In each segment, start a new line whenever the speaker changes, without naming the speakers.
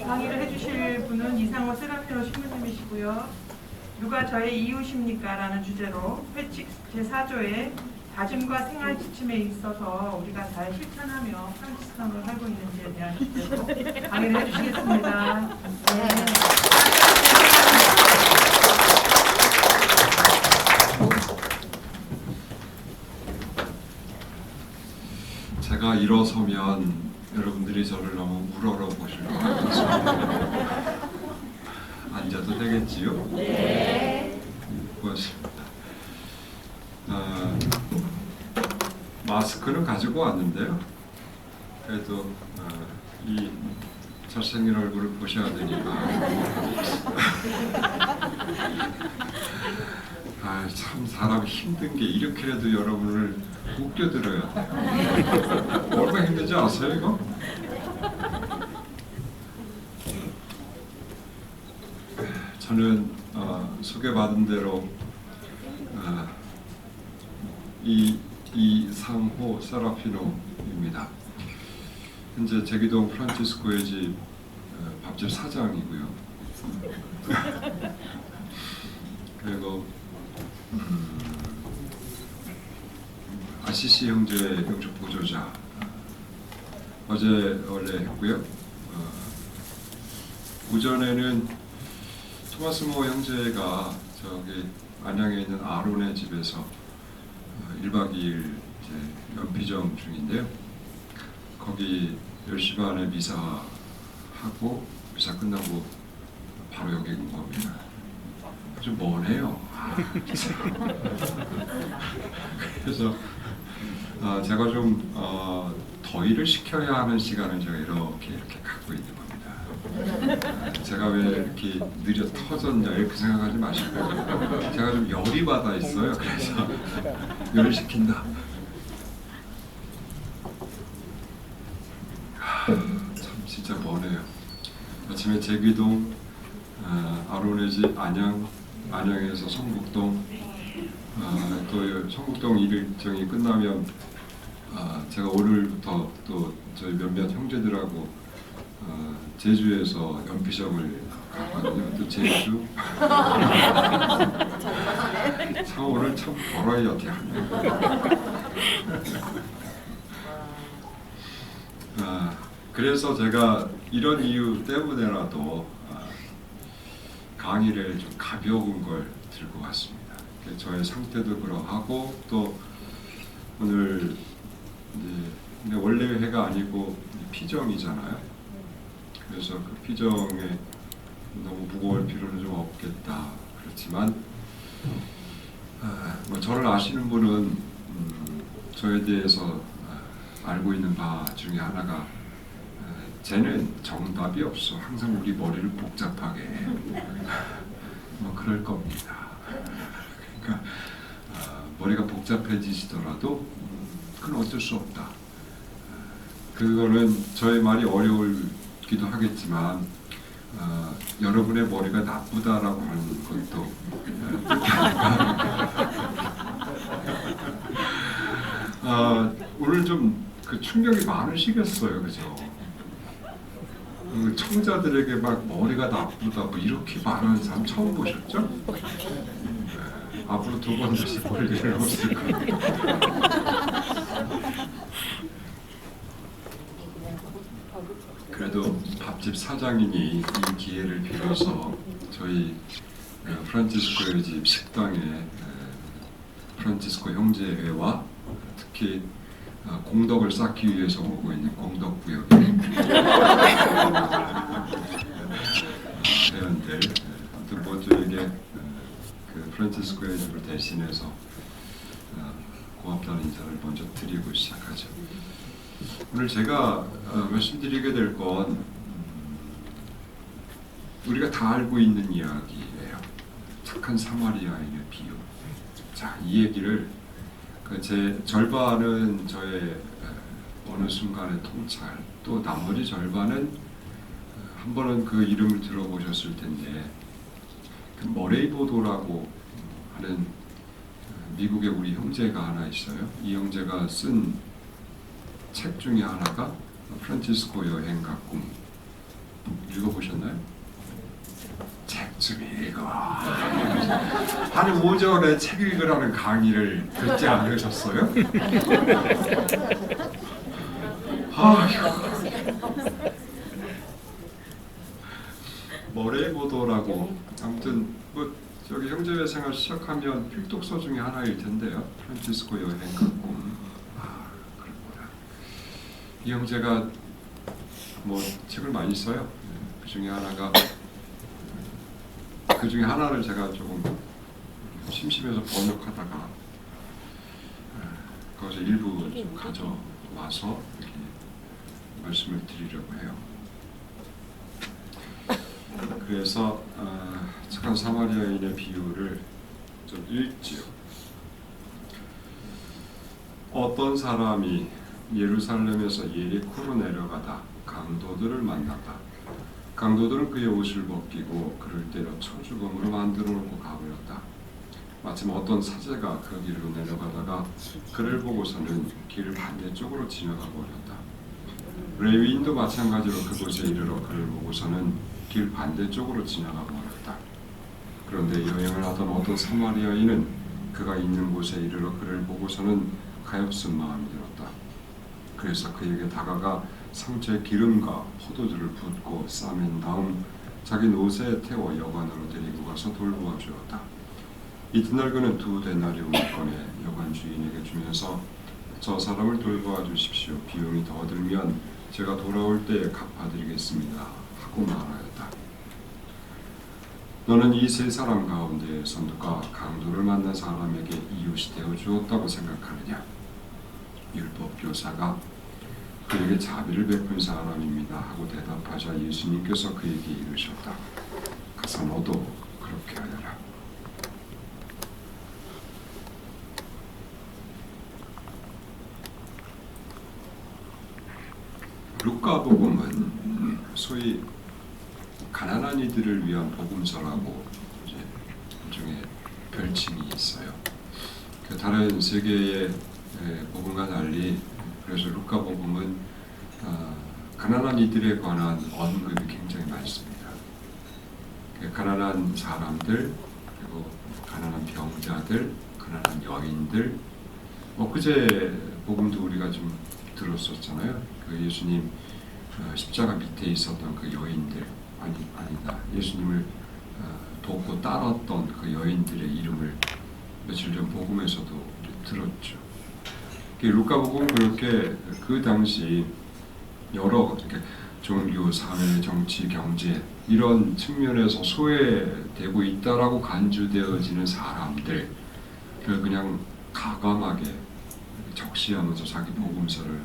강의를 해주실 분은 이상호 세라피노 신부님이시고요. 누가 저의 이웃입니까? 라는 주제로 회칙 제4조의 다짐과 생활 지침에 있어서 우리가 잘 실천하며 프란치스칸으로 살고 있는지에 대한 주제로 강의를 해주시겠습니다. 네.
제가 일어서면 여러분들이 저를 너무 우러러보실 것 같아서 앉아도 되겠지요? 네. 고맙습니다. 마스크는 가지고 왔는데요. 그래도 이 잘생긴 얼굴을 보셔야 되니까 참 사람 힘든 게 이렇게라도 여러분을 웃겨드려야 돼요. 얼마나 힘든지 아세요 이거? 저는 소개받은 대로 이상호 세라피노입니다. 현재 제기동 프란치스코의 집 밥집 사장이고요. 그리고 아시시 형제의 영적 보조자 어제 원래 했고요. 오전에는 토마스모 형제가 저기 안양에 있는 아론의 집에서 1박 2일 연피정 중인데요. 거기 10시 반에 미사하고 미사 끝나고 바로 여기 온 겁니다. 좀 머네요. 그래서 제가 좀 더위를 식혀야 하는 시간을 제가 이렇게 갖고 있는 겁니다. 제가 왜 이렇게 느려 터졌냐 이렇게 생각하지 마시고 제가 좀 열이 받아 있어요. 그래서 열을 식힌다. 참 진짜 머네요. 아침에 제기동, 아론의 집 안양에서 성북동, 또 성북동 일정이 끝나면 제가 오늘부터 또 저희 몇몇 형제들하고 제주에서 연피점을 갔거든요. 또 제주. 참 오늘 참 버라이어티하네요. 그래서 제가 이런 이유 때문에라도 강의를 좀 가벼운 걸 들고 왔습니다. 저의 상태도 그러하고 또 오늘 이제 원래 회가 아니고 피정이잖아요. 그래서 그 피정에 너무 무거울 필요는 좀 없겠다. 그렇지만 뭐 저를 아시는 분은 저에 대해서 알고 있는 바 중에 하나가 쟤는 정답이 없어. 항상 우리 머리를 복잡하게 해. 뭐 그럴 겁니다. 그러니까 머리가 복잡해지시더라도 그건 어쩔 수 없다. 그거는 저의 말이 어려울기도 하겠지만 여러분의 머리가 나쁘다라고 하는 것도 뜻이 아닌가. 오늘 좀 그 충격이 많으시겠어요, 그죠? 청자들에게 막 머리가 나쁘다 뭐 이렇게 말하는 사람 처음 보셨죠? 네, 앞으로 두 번 다시 볼 일은 없을 거예요. 그래도 밥집 사장이니 이 기회를 빌어서 저희 프란치스코의 집 식당에 프란치스코 형제회와 특히 공덕을 쌓기 위해서 오고 있는 공덕구역의 회원들 아무튼 모두에게 그 프란치스코의 집을 대신해서 고맙다는 인사를 먼저 드리고 시작하죠. 오늘 제가 말씀드리게 될 건 우리가 다 알고 있는 이야기예요. 착한 사마리아인의 비유. 자, 이 얘기를 제 절반은 저의 어느 순간의 통찰, 또 나머지 절반은 한 번은 그 이름을 들어보셨을 텐데 그 머레이보도라고 하는 미국의 우리 형제가 하나 있어요. 이 형제가 쓴 책 중에 하나가 프란치스코 여행가 읽어보셨나요? 책 좀 읽어. 한 5절에 책 읽으라는 강의를 듣지 않으셨어요? 머레보도라고 아무튼 뭐 저기 형제회 생활 시작하면 필독서 중에 하나일 텐데요. 프란치스코 여행 꿈. 그렇구나. 이 형제가 뭐 책을 많이 써요. 그 중에 하나가 그 중에 하나를 제가 조금 심심해서 번역하다가 거기서 일부 좀 가져와서 이렇게 말씀을 드리려고 해요. 그래서 착한 사마리아인의 비유를 좀 읽지요. 어떤 사람이 예루살렘에서 예리코로 내려가다 강도들을 만났다. 강도들은 그의 옷을 벗기고 그를 때려 쳐죽음으로 만들어 놓고 가버렸다. 마침 어떤 사제가 그 길로 내려가다가 그를 보고서는 길 반대쪽으로 지나가 버렸다. 레위인도 마찬가지로 그곳에 이르러 그를 보고서는 길 반대쪽으로 지나가 버렸다. 그런데 여행을 하던 어떤 사마리아인은 그가 있는 곳에 이르러 그를 보고서는 가엾은 마음이 들었다. 그래서 그에게 다가가 상처에 기름과 포도주를 붓고 싸맨 다음 자기 노새에 태워 여관으로 데리고 가서 돌보아 주었다. 이튿날 그는 2데나리온을 꺼내 여관 주인에게 주면서 저 사람을 돌보아 주십시오. 비용이 더 들면 제가 돌아올 때에 갚아드리겠습니다 하고 말하였다. 너는 이 세 사람 가운데에서 누가 강도를 만난 사람에게 이웃이 되어 주었다고 생각하느냐? 율법 교사가 그에게 자비를 베푼 사람입니다 하고 대답하자 예수님께서 그에게 이르셨다. 가서 너도 그렇게 하여라. 루카복음은 소위 가난한 이들을 위한 복음서라고 이제 일종의 별칭이 있어요. 그 다른 세 개의 복음과 달리 그래서 루카복음은 가난한 이들에 관한 언급이 굉장히 많습니다. 가난한 사람들, 그리고 가난한 병자들, 가난한 여인들. 그제 복음도 우리가 좀 들었었잖아요. 그 예수님 십자가 밑에 있었던 그 여인들, 아니다. 예수님을 돕고 따랐던 그 여인들의 이름을 며칠 전 복음에서도 들었죠. 루카복음 그렇게 그 당시 여러 종교, 사회, 정치, 경제 이런 측면에서 소외되고 있다라고 간주되어지는 사람들 그냥 가감하게 적시하면서 자기 복음서를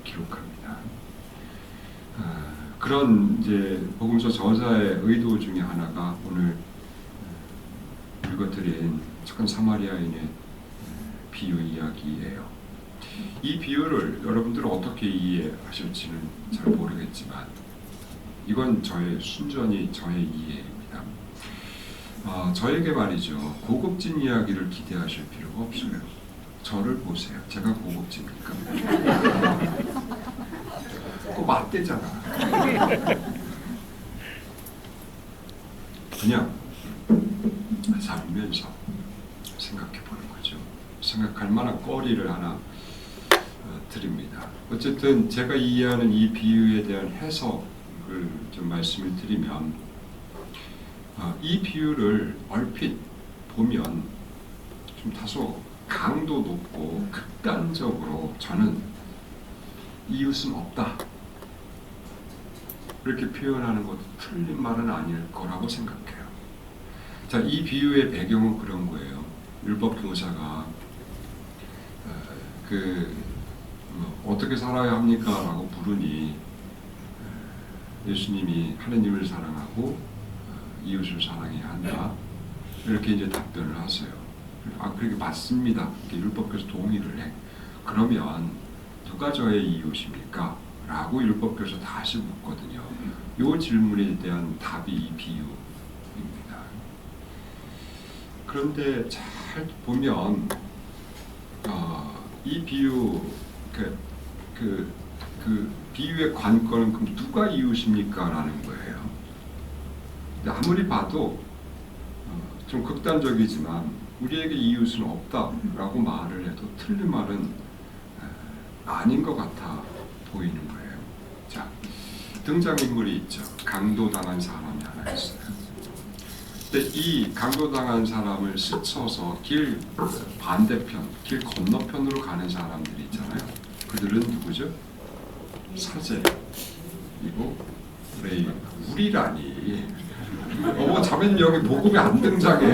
기록합니다. 그런 이제 복음서 저자의 의도 중에 하나가 오늘 읽어드린 착한 사마리아인의 비유 이야기예요. 이 비유를 여러분들은 어떻게 이해하실지는 잘 모르겠지만 이건 순전히 저의 이해입니다. 저에게 말이죠. 고급진 이야기를 기대하실 필요가 없어요. 저를 보세요. 제가 고급집니까? 꼭 맞대잖아. 그냥 살면서 생각해 보는 거죠. 생각할 만한 거리를 하나 드립니다. 어쨌든 제가 이해하는 이 비유에 대한 해석을 좀 말씀을 드리면 이 비유를 얼핏 보면 좀 다소 강도 높고 극단적으로 저는 이웃은 없다 이렇게 표현하는 것도 틀린 말은 아닐 거라고 생각해요. 자, 이 비유의 배경은 그런 거예요. 율법 교사가 어떻게 살아야 합니까? 라고 부르니 예수님이 하느님을 사랑하고 이웃을 사랑해야 한다. 이렇게 이제 답변을 하세요. 그렇게 맞습니다. 이렇게 율법교사 동의를 해. 그러면 누가 저의 이웃입니까? 라고 율법교사 다시 묻거든요. 이 질문에 대한 답이 이 비유입니다. 그런데 잘 보면 이 비유 비유의 관건은 그럼 누가 이웃입니까? 라는 거예요. 근데 아무리 봐도 좀 극단적이지만 우리에게 이웃은 없다라고 말을 해도 틀린 말은 아닌 것 같아 보이는 거예요. 자, 등장인물이 있죠. 강도당한 사람이 하나 있어요. 근데 이 강도당한 사람을 스쳐서 길 반대편, 길 건너편으로 가는 사람들이 있잖아요. 그들은 누구죠? 사제, 그리고 레위. 우리라니. 자매님 여기 복음이 안 등장해.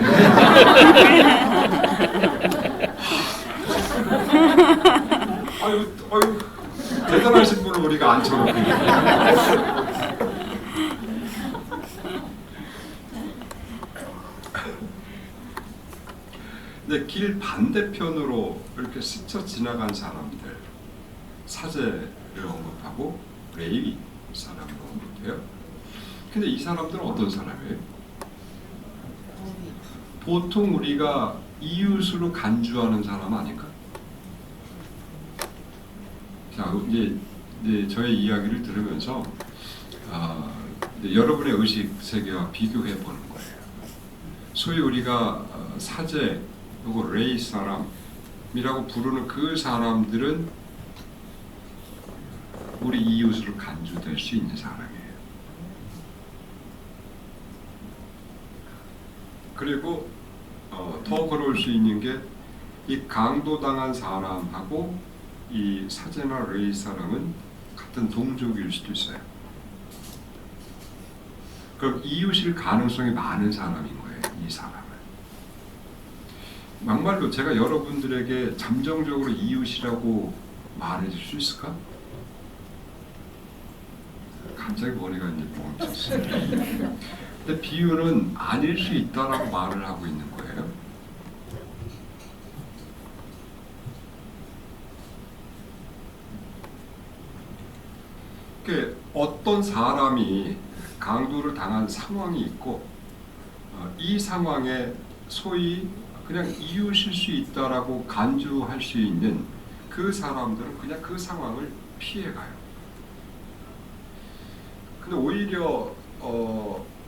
아유, 대단하신 분을 우리가 앉혀놓고 근데 길 반대편으로 이렇게 스쳐 지나간 사람들, 사제를 언급하고 레위 사람을 언급해요. 근데 이 사람들은 어떤 사람이에요? 보통 우리가 이웃으로 간주하는 사람 아닌가? 자, 이제 저의 이야기를 들으면서 여러분의 의식 세계와 비교해 보는 거예요. 소위 우리가 사제 그리고 레이 사람이라고 부르는 그 사람들은 우리 이웃으로 간주될 수 있는 사람이에요. 그리고 더 그럴 수 있는 게 이 강도당한 사람하고 이 사제나 레위 사람은 같은 동족일 수도 있어요. 그럼 이웃일 가능성이 많은 사람인 거예요. 이 사람은. 막말로 제가 여러분들에게 잠정적으로 이웃이라고 말해줄 수 있을까? 갑자기 머리가 이제 멈췄어요. 근데 비유는 아닐 수 있다라고 말을 하고 있는 거예요. 그러니까 어떤 사람이 강도를 당한 상황이 있고 이 상황에 소위 그냥 이웃일 수 있다라고 간주할 수 있는 그 사람들은 그냥 그 상황을 피해가요. 근데 오히려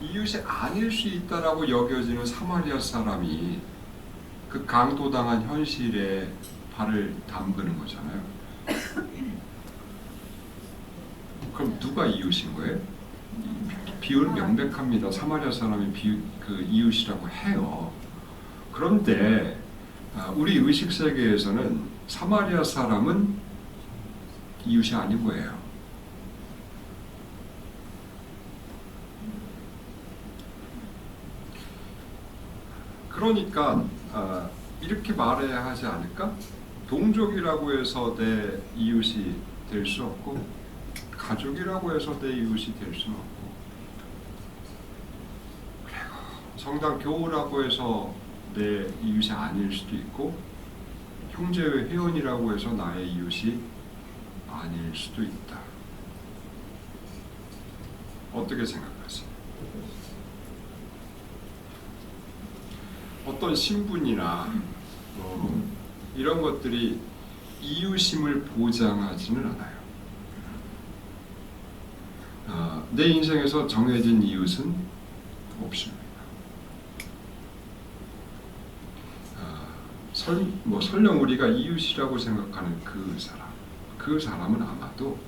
이웃이 아닐 수 있다라고 여겨지는 사마리아 사람이 그 강도당한 현실에 발을 담그는 거잖아요. 그럼 누가 이웃인 거예요? 비유는 명백합니다. 사마리아 사람이 그 이웃이라고 해요. 그런데 우리 의식 세계에서는 사마리아 사람은 이웃이 아닌 거예요. 그러니까 이렇게 말해야 하지 않을까? 동족이라고 해서 내 이웃이 될 수 없고 가족이라고 해서 내 이웃이 될 수는 없고 그리고 성당 교우라고 해서 내 이웃이 아닐 수도 있고 형제의 회원이라고 해서 나의 이웃이 아닐 수도 있다. 어떻게 생각하세요? 어떤 신분이나 이런 것들이 이웃임을 보장하지는 않아요. 내 인생에서 정해진 이웃은 없습니다. 설령 우리가 이웃이라고 생각하는 그 사람은 아마도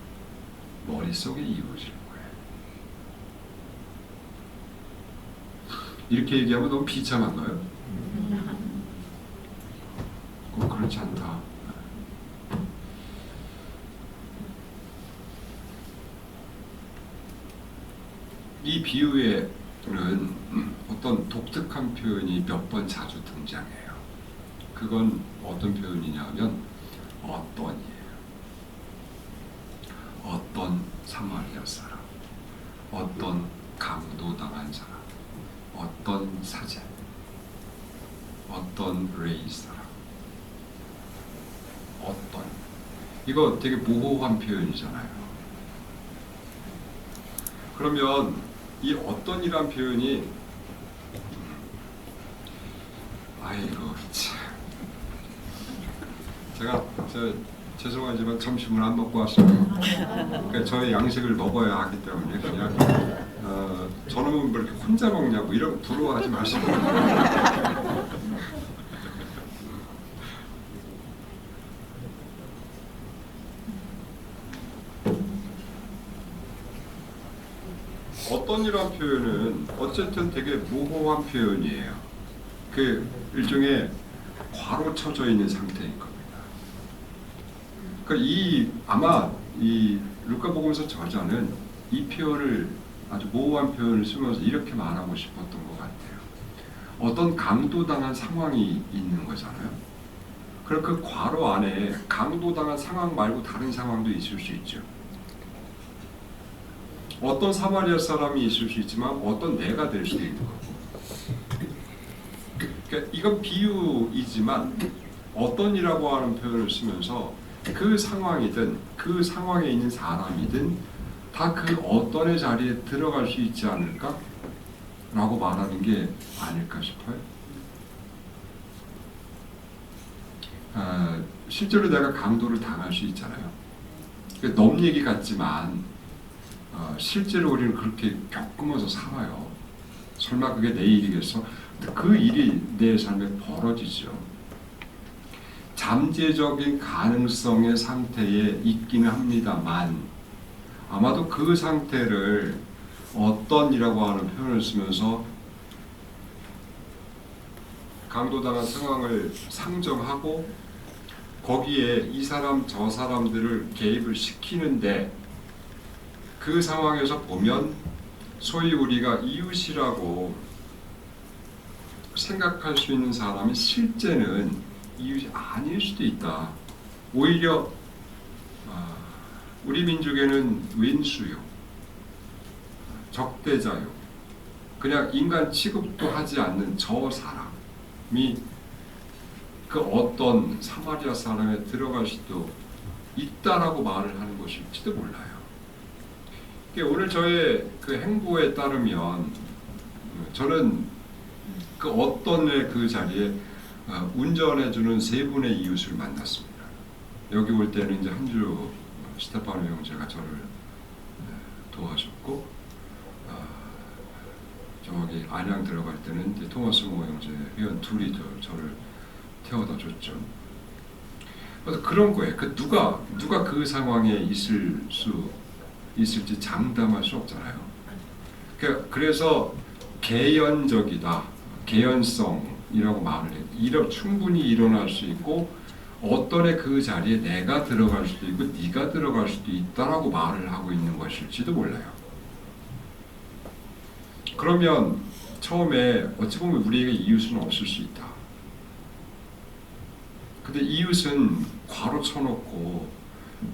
머릿속의 이웃일 거예요. 이렇게 얘기하면 너무 비참한가요? 꼭 그렇지 않다. 이 비유에는 어떤 독특한 표현이 몇 번 자주 등장해요. 그건 어떤 표현이냐면 어떤이에요. 어떤 사마리아 사람, 어떤 강도당한 사람, 어떤 사제, 어떤 레위 사람, 어떤. 이거 되게 모호한 표현이잖아요. 그러면 이 어떤이란 표현이 아이고 참 제가 제 죄송하지만 점심을 안 먹고 왔어요. 그러니까 저의 양식을 먹어야 하기 때문에 그냥 저는 뭐 이렇게 혼자 먹냐고 이런 부러워하지 마시고. 어떤이란 표현은 어쨌든 되게 모호한 표현이에요. 그 일종의 괄호 쳐져 있는 상태인 겁니다. 그러니까 아마 이 루카복음서 저자는 이 표현을 아주 모호한 표현을 쓰면서 이렇게 말하고 싶었던 것 같아요. 어떤 강도당한 상황이 있는 거잖아요. 그럼 그 괄호 안에 강도당한 상황 말고 다른 상황도 있을 수 있죠. 어떤 사마리아 사람이 있을 수 있지만 어떤 내가 될 수도 있는 거고. 그러니까 이건 비유이지만 어떤이라고 하는 표현을 쓰면서 그 상황이든 그 상황에 있는 사람이든 다 그 어떤의 자리에 들어갈 수 있지 않을까? 라고 말하는 게 아닐까 싶어요. 실제로 내가 강도를 당할 수 있잖아요. 넘 얘기 같지만 실제로 우리는 그렇게 겪으면서 살아요. 설마 그게 내 일이겠어? 그 일이 내 삶에 벌어지죠. 잠재적인 가능성의 상태에 있기는 합니다만 아마도 그 상태를 어떤이라고 하는 표현을 쓰면서 강도당한 상황을 상정하고 거기에 이 사람 저 사람들을 개입을 시키는데 그 상황에서 보면 소위 우리가 이웃이라고 생각할 수 있는 사람이 실제는 이웃이 아닐 수도 있다. 오히려 우리 민족에는 왼수요, 적대자요, 그냥 인간 취급도 하지 않는 저 사람이 그 어떤 사마리아 사람에 들어갈 수도 있다라고 말을 하는 것일지도 몰라요. 오늘 저의 그 행보에 따르면 저는 그 어떤의 그 자리에 운전해주는 세 분의 이웃을 만났습니다. 여기 올 때는 이제 한 주 스테파노 형제가 저를 도와줬고 저기 안양 들어갈 때는 이제 토마스 모 형제 회원 둘이 저를 태워다 줬죠. 그래서 그런 거예요. 그 누가 그 상황에 있을지 장담할 수 없잖아요. 그래서 개연적이다, 개연성이라고 말을 해요. 충분히 일어날 수 있고 어떤의 그 자리에 내가 들어갈 수도 있고 네가 들어갈 수도 있다라고 말을 하고 있는 것일지도 몰라요. 그러면 처음에 어찌 보면 우리에게 이웃은 없을 수 있다. 근데 이웃은 괄호 쳐놓고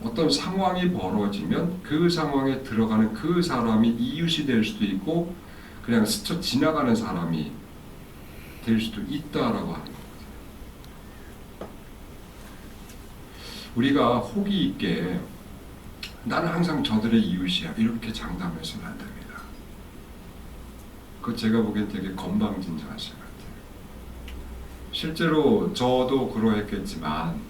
어떤 상황이 벌어지면 그 상황에 들어가는 그 사람이 이웃이 될 수도 있고 그냥 스쳐 지나가는 사람이 될 수도 있다라고 하는 거예요. 우리가 호기 있게 나는 항상 저들의 이웃이야 이렇게 장담해서는 안 됩니다. 그거 제가 보기엔 되게 건방진자하신 것 같아요. 실제로 저도 그러했겠지만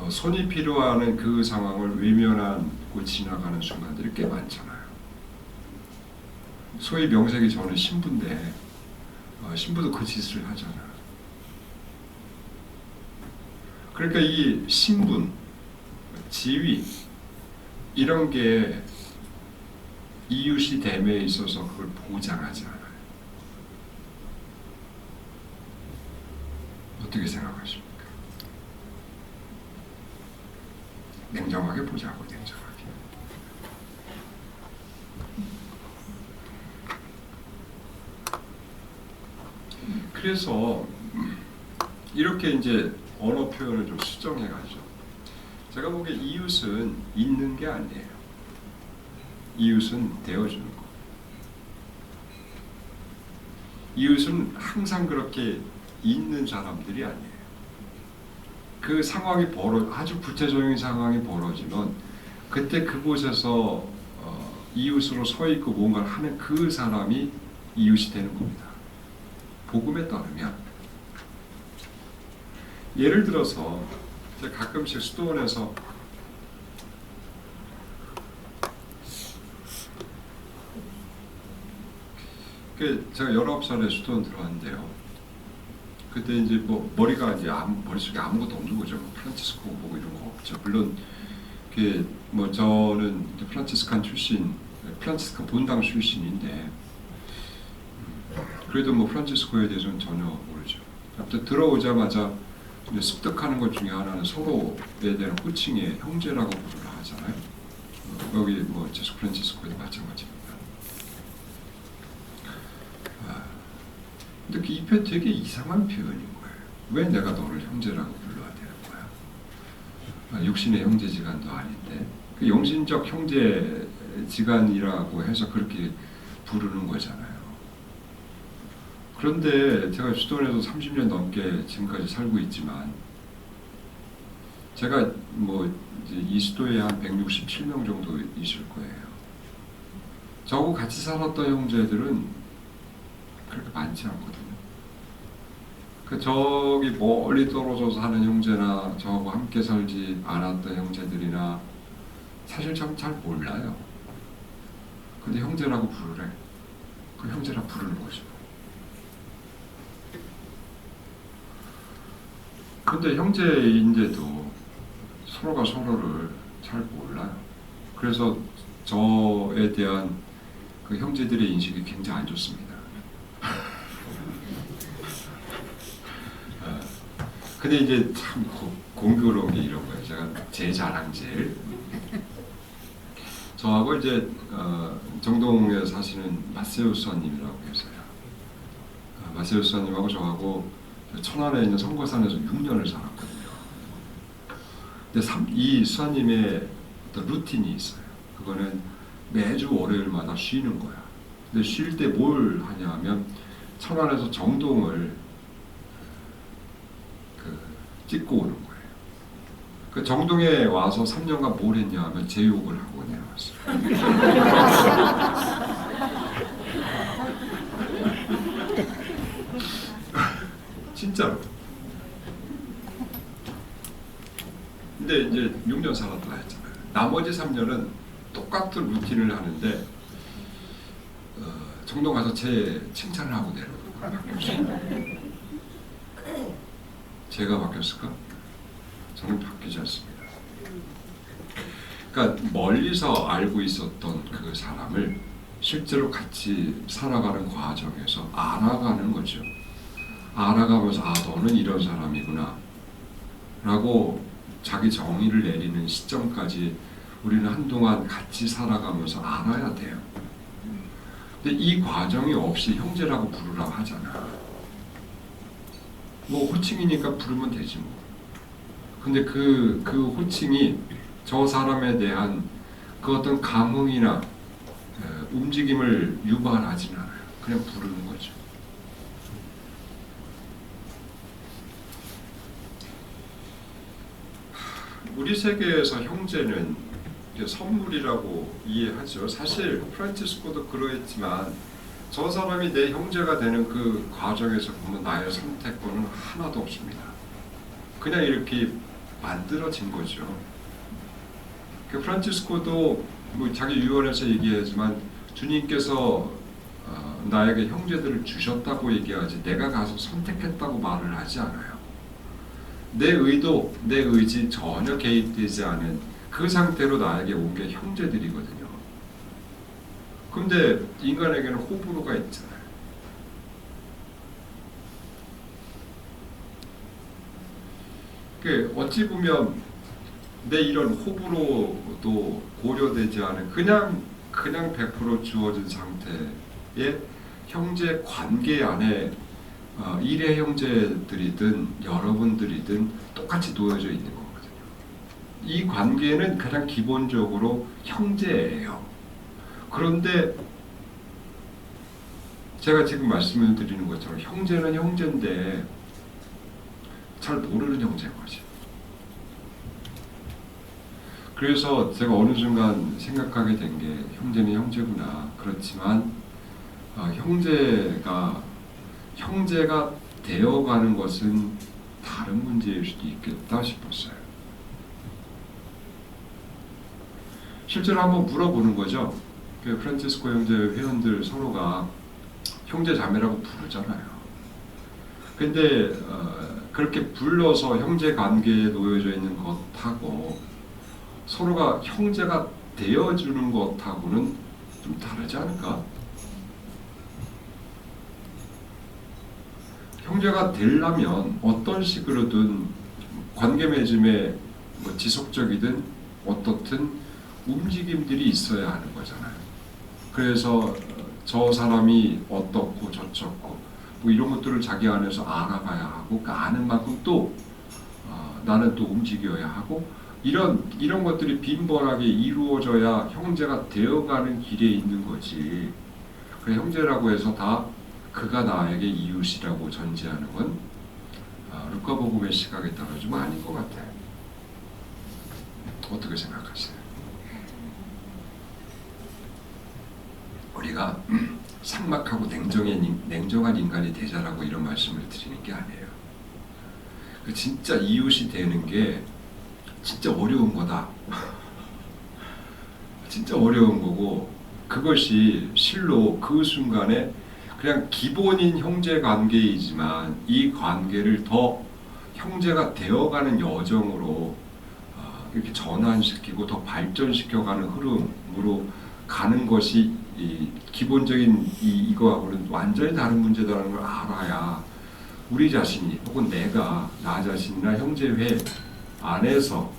손이 필요한 그 상황을 외면하고 지나가는 순간들이 꽤 많잖아요. 소위 명색이 저는 신부인데 신부도 그 짓을 하잖아요. 그러니까 이 신분, 지위 이런 게 이웃이 됨에 있어서 그걸 보장하지 않아요. 어떻게 생각하십니까? 냉정하게 보자고, 냉정하게. 그래서 이렇게 이제 언어 표현을 좀 수정해가지고 제가 보기에 이웃은 있는 게 아니에요. 이웃은 되어주는 거. 이웃은 항상 그렇게 있는 사람들이 아니에요. 그 상황이 아주 구체적인 상황이 벌어지면 그때 그곳에서 이웃으로 서 있고 뭔가를 하는 그 사람이 이웃이 되는 겁니다. 복음에 따르면 예를 들어서 제가 가끔씩 수도원에서 제가 19살에 수도원 들어왔는데요. 그때 이제 뭐 머리가 이제 머릿속에 아무것도 없는 거죠. 뭐 프란치스코 보고 이런 거 없죠. 물론 그 뭐 저는 이제 프란치스칸 출신, 프란치스칸 본당 출신인데 그래도 뭐 프란치스코에 대해서는 전혀 모르죠. 아무튼 들어오자마자 이제 습득하는 것 중에 하나는 서로에 대한 호칭에 형제라고 부르라 하잖아요. 여기 뭐 제수 프란치스코에도 마찬가지입니다. 근데 이 표현 되게 이상한 표현인 거예요. 왜 내가 너를 형제라고 불러야 되는 거야? 육신의 형제지간도 아닌데 그 영신적 형제지간이라고 해서 그렇게 부르는 거잖아요. 그런데 제가 수도원에서 30년 넘게 지금까지 살고 있지만 제가 뭐 이제 이 수도에 한 167명 정도 있을 거예요. 저하고 같이 살았던 형제들은 그렇게 많지 않거든요. 저기 멀리 떨어져서 사는 형제나 저하고 함께 살지 않았던 형제들이나 사실 잘 몰라요. 근데 형제라고 부르래. 그 형제라 부르는 거죠. 근데 형제인데도 서로가 서로를 잘 몰라요. 그래서 저에 대한 그 형제들의 인식이 굉장히 안 좋습니다. 근데 이제 참 공교로운 게 이런 거예요. 제가 제 자랑질. 저하고 이제 정동에 사시는 마세우 수사님이라고 계세요. 마세우 수사님하고 저하고 천안에 있는 성거산에서 6년을 살았거든요. 근데 이 수사님의 어떤 루틴이 있어요. 그거는 매주 월요일마다 쉬는 거야. 근데 쉴 때 뭘 하냐면 천안에서 정동을 찍고 오는 거예요. 그 정동에 와서 3년간 뭘 했냐 하면 제욕을 하고 내려왔어요. 진짜로. 근데 이제 6년 살았다 했잖아요. 나머지 3년은 똑같은 루틴을 하는데 정동 가서 제 칭찬을 하고 내려오는 거예요. 제가 바뀌었을까? 저는 바뀌지 않습니다. 그러니까 멀리서 알고 있었던 그 사람을 실제로 같이 살아가는 과정에서 알아가는 거죠. 알아가면서 너는 이런 사람이구나 라고 자기 정의를 내리는 시점까지 우리는 한동안 같이 살아가면서 알아야 돼요. 근데 이 과정이 없이 형제라고 부르라 하잖아. 뭐 호칭이니까 부르면 되지 뭐. 근데 그 호칭이 저 사람에 대한 그 어떤 감흥이나 움직임을 유발하진 않아요. 그냥 부르는 거죠. 우리 세계에서 형제는 선물이라고 이해하죠. 사실 프란치스코도 그러했지만 저 사람이 내 형제가 되는 그 과정에서 보면 나의 선택권은 하나도 없습니다. 그냥 이렇게 만들어진 거죠. 그 프란치스코도 뭐 자기 유언에서 얘기하지만 주님께서 나에게 형제들을 주셨다고 얘기하지 내가 가서 선택했다고 말을 하지 않아요. 내 의도, 내 의지 전혀 개입되지 않은 그 상태로 나에게 온 게 형제들이거든요. 근데 인간에게는 호불호가 있잖아요. 어찌 보면 내 이런 호불호도 고려되지 않은 그냥 100% 주어진 상태의 형제 관계 안에 일의 형제들이든 여러분들이든 똑같이 놓여져 있는 거거든요. 이 관계는 가장 기본적으로 형제예요. 그런데 제가 지금 말씀을 드리는 것처럼 형제는 형제인데 잘 모르는 형제인 거지. 그래서 제가 어느 순간 생각하게 된 게 형제는 형제구나. 그렇지만 형제가 되어가는 것은 다른 문제일 수도 있겠다 싶었어요. 실제로 한번 물어보는 거죠. 그 프란치스코 형제 회원들 서로가 형제 자매라고 부르잖아요. 근데 그렇게 불러서 형제 관계에 놓여져 있는 것하고 서로가 형제가 되어주는 것하고는 좀 다르지 않을까? 형제가 되려면 어떤 식으로든 관계 맺음에 뭐 지속적이든 어떻든 움직임들이 있어야 하는 거잖아요. 그래서 저 사람이 어떻고 저쩌고 뭐 이런 것들을 자기 안에서 알아가야 하고 그 아는 만큼 또 나는 또 움직여야 하고 이런 것들이 빈번하게 이루어져야 형제가 되어가는 길에 있는 거지. 그 형제라고 해서 다 그가 나에게 이웃이라고 전제하는 건 루카복음의 시각에 따라 좀 아닌 것 같아요. 어떻게 생각하세요? 우리가 삭막하고 냉정한 인간이 되자라고 이런 말씀을 드리는 게 아니에요. 그 진짜 이웃이 되는 게 진짜 어려운 거다. 진짜 어려운 거고 그것이 실로 그 순간에 그냥 기본인 형제 관계이지만 이 관계를 더 형제가 되어가는 여정으로 이렇게 전환시키고 더 발전시켜가는 흐름으로 가는 것이 이 기본적인 이거하고는 완전히 다른 문제다라는 걸 알아야 우리 자신이 혹은 내가 나 자신이나 형제회 안에서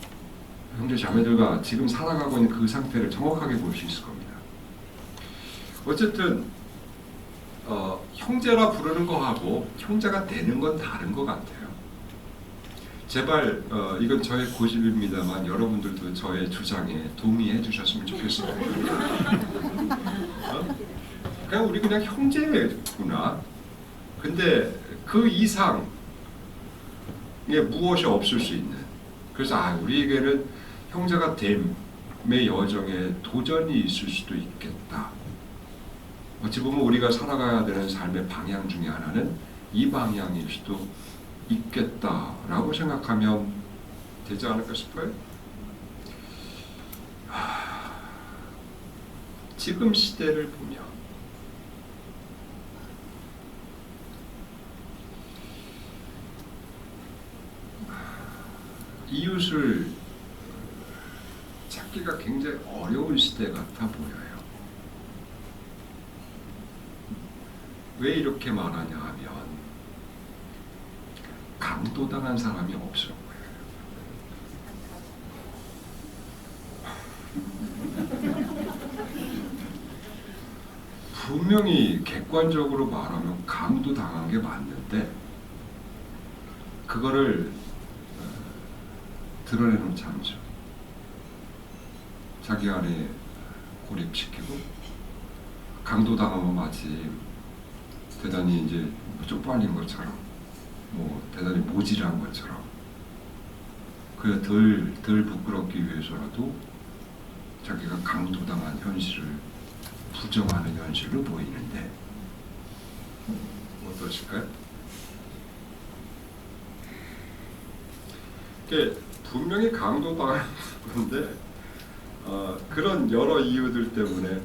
형제 자매들과 지금 살아가고 있는 그 상태를 정확하게 볼 수 있을 겁니다. 어쨌든 형제라 부르는 거하고 형제가 되는 건 다른 것 같아요. 제발 이건 저의 고집입니다만 여러분들도 저의 주장에 동의해 주셨으면 좋겠습니다. 그냥 우리 그냥 형제구나. 근데 그 이상의 무엇이 없을 수 있는. 그래서 우리에게는 형제가 됨의 여정에 도전이 있을 수도 있겠다. 어찌 보면 우리가 살아가야 되는 삶의 방향 중에 하나는 이 방향일 수도 있겠다라고 생각하면 되지 않을까 싶어요. 지금 시대를 보면 이웃을 찾기가 굉장히 어려운 시대 같아 보여요. 왜 이렇게 말하냐 하면 강도당한 사람이 없어 보여요. 분명히 객관적으로 말하면 강도당한 게 맞는데 그거를 드러내놓지 않죠. 자기 안에 고립시키고 강도당하면 마치 대단히 이제 쪽팔린 것처럼 뭐 대단히 모질한 것처럼 그래 덜 부끄럽기 위해서라도 자기가 강도당한 현실을 부정하는 현실로 보이는데 어떠실까요? 분명히 강도당한 건데 그런 여러 이유들 때문에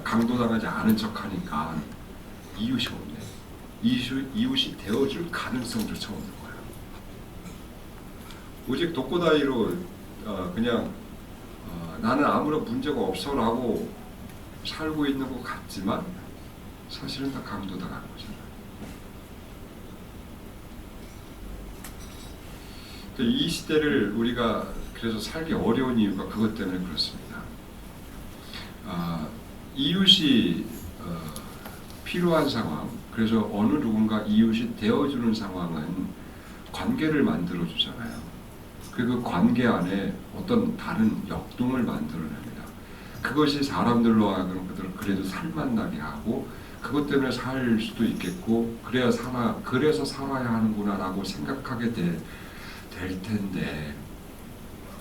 강도당하지 않은 척하니까 이웃이 없네. 이웃이 되어줄 가능성조차 없는 거예요. 오직 독고다이로 그냥 나는 아무런 문제가 없어라고 살고 있는 것 같지만 사실은 다 강도당하는 거잖아요. 이 시대를 우리가 그래서 살기 어려운 이유가 그것 때문에 그렇습니다. 이웃이 필요한 상황, 그래서 어느 누군가 이웃이 되어주는 상황은 관계를 만들어주잖아요. 그 관계 안에 어떤 다른 역동을 만들어냅니다. 그것이 사람들로 하여금 그래도 살만나게 하고 그것 때문에 살 수도 있겠고 그래서 살아야 하는구나라고 생각하게 될 텐데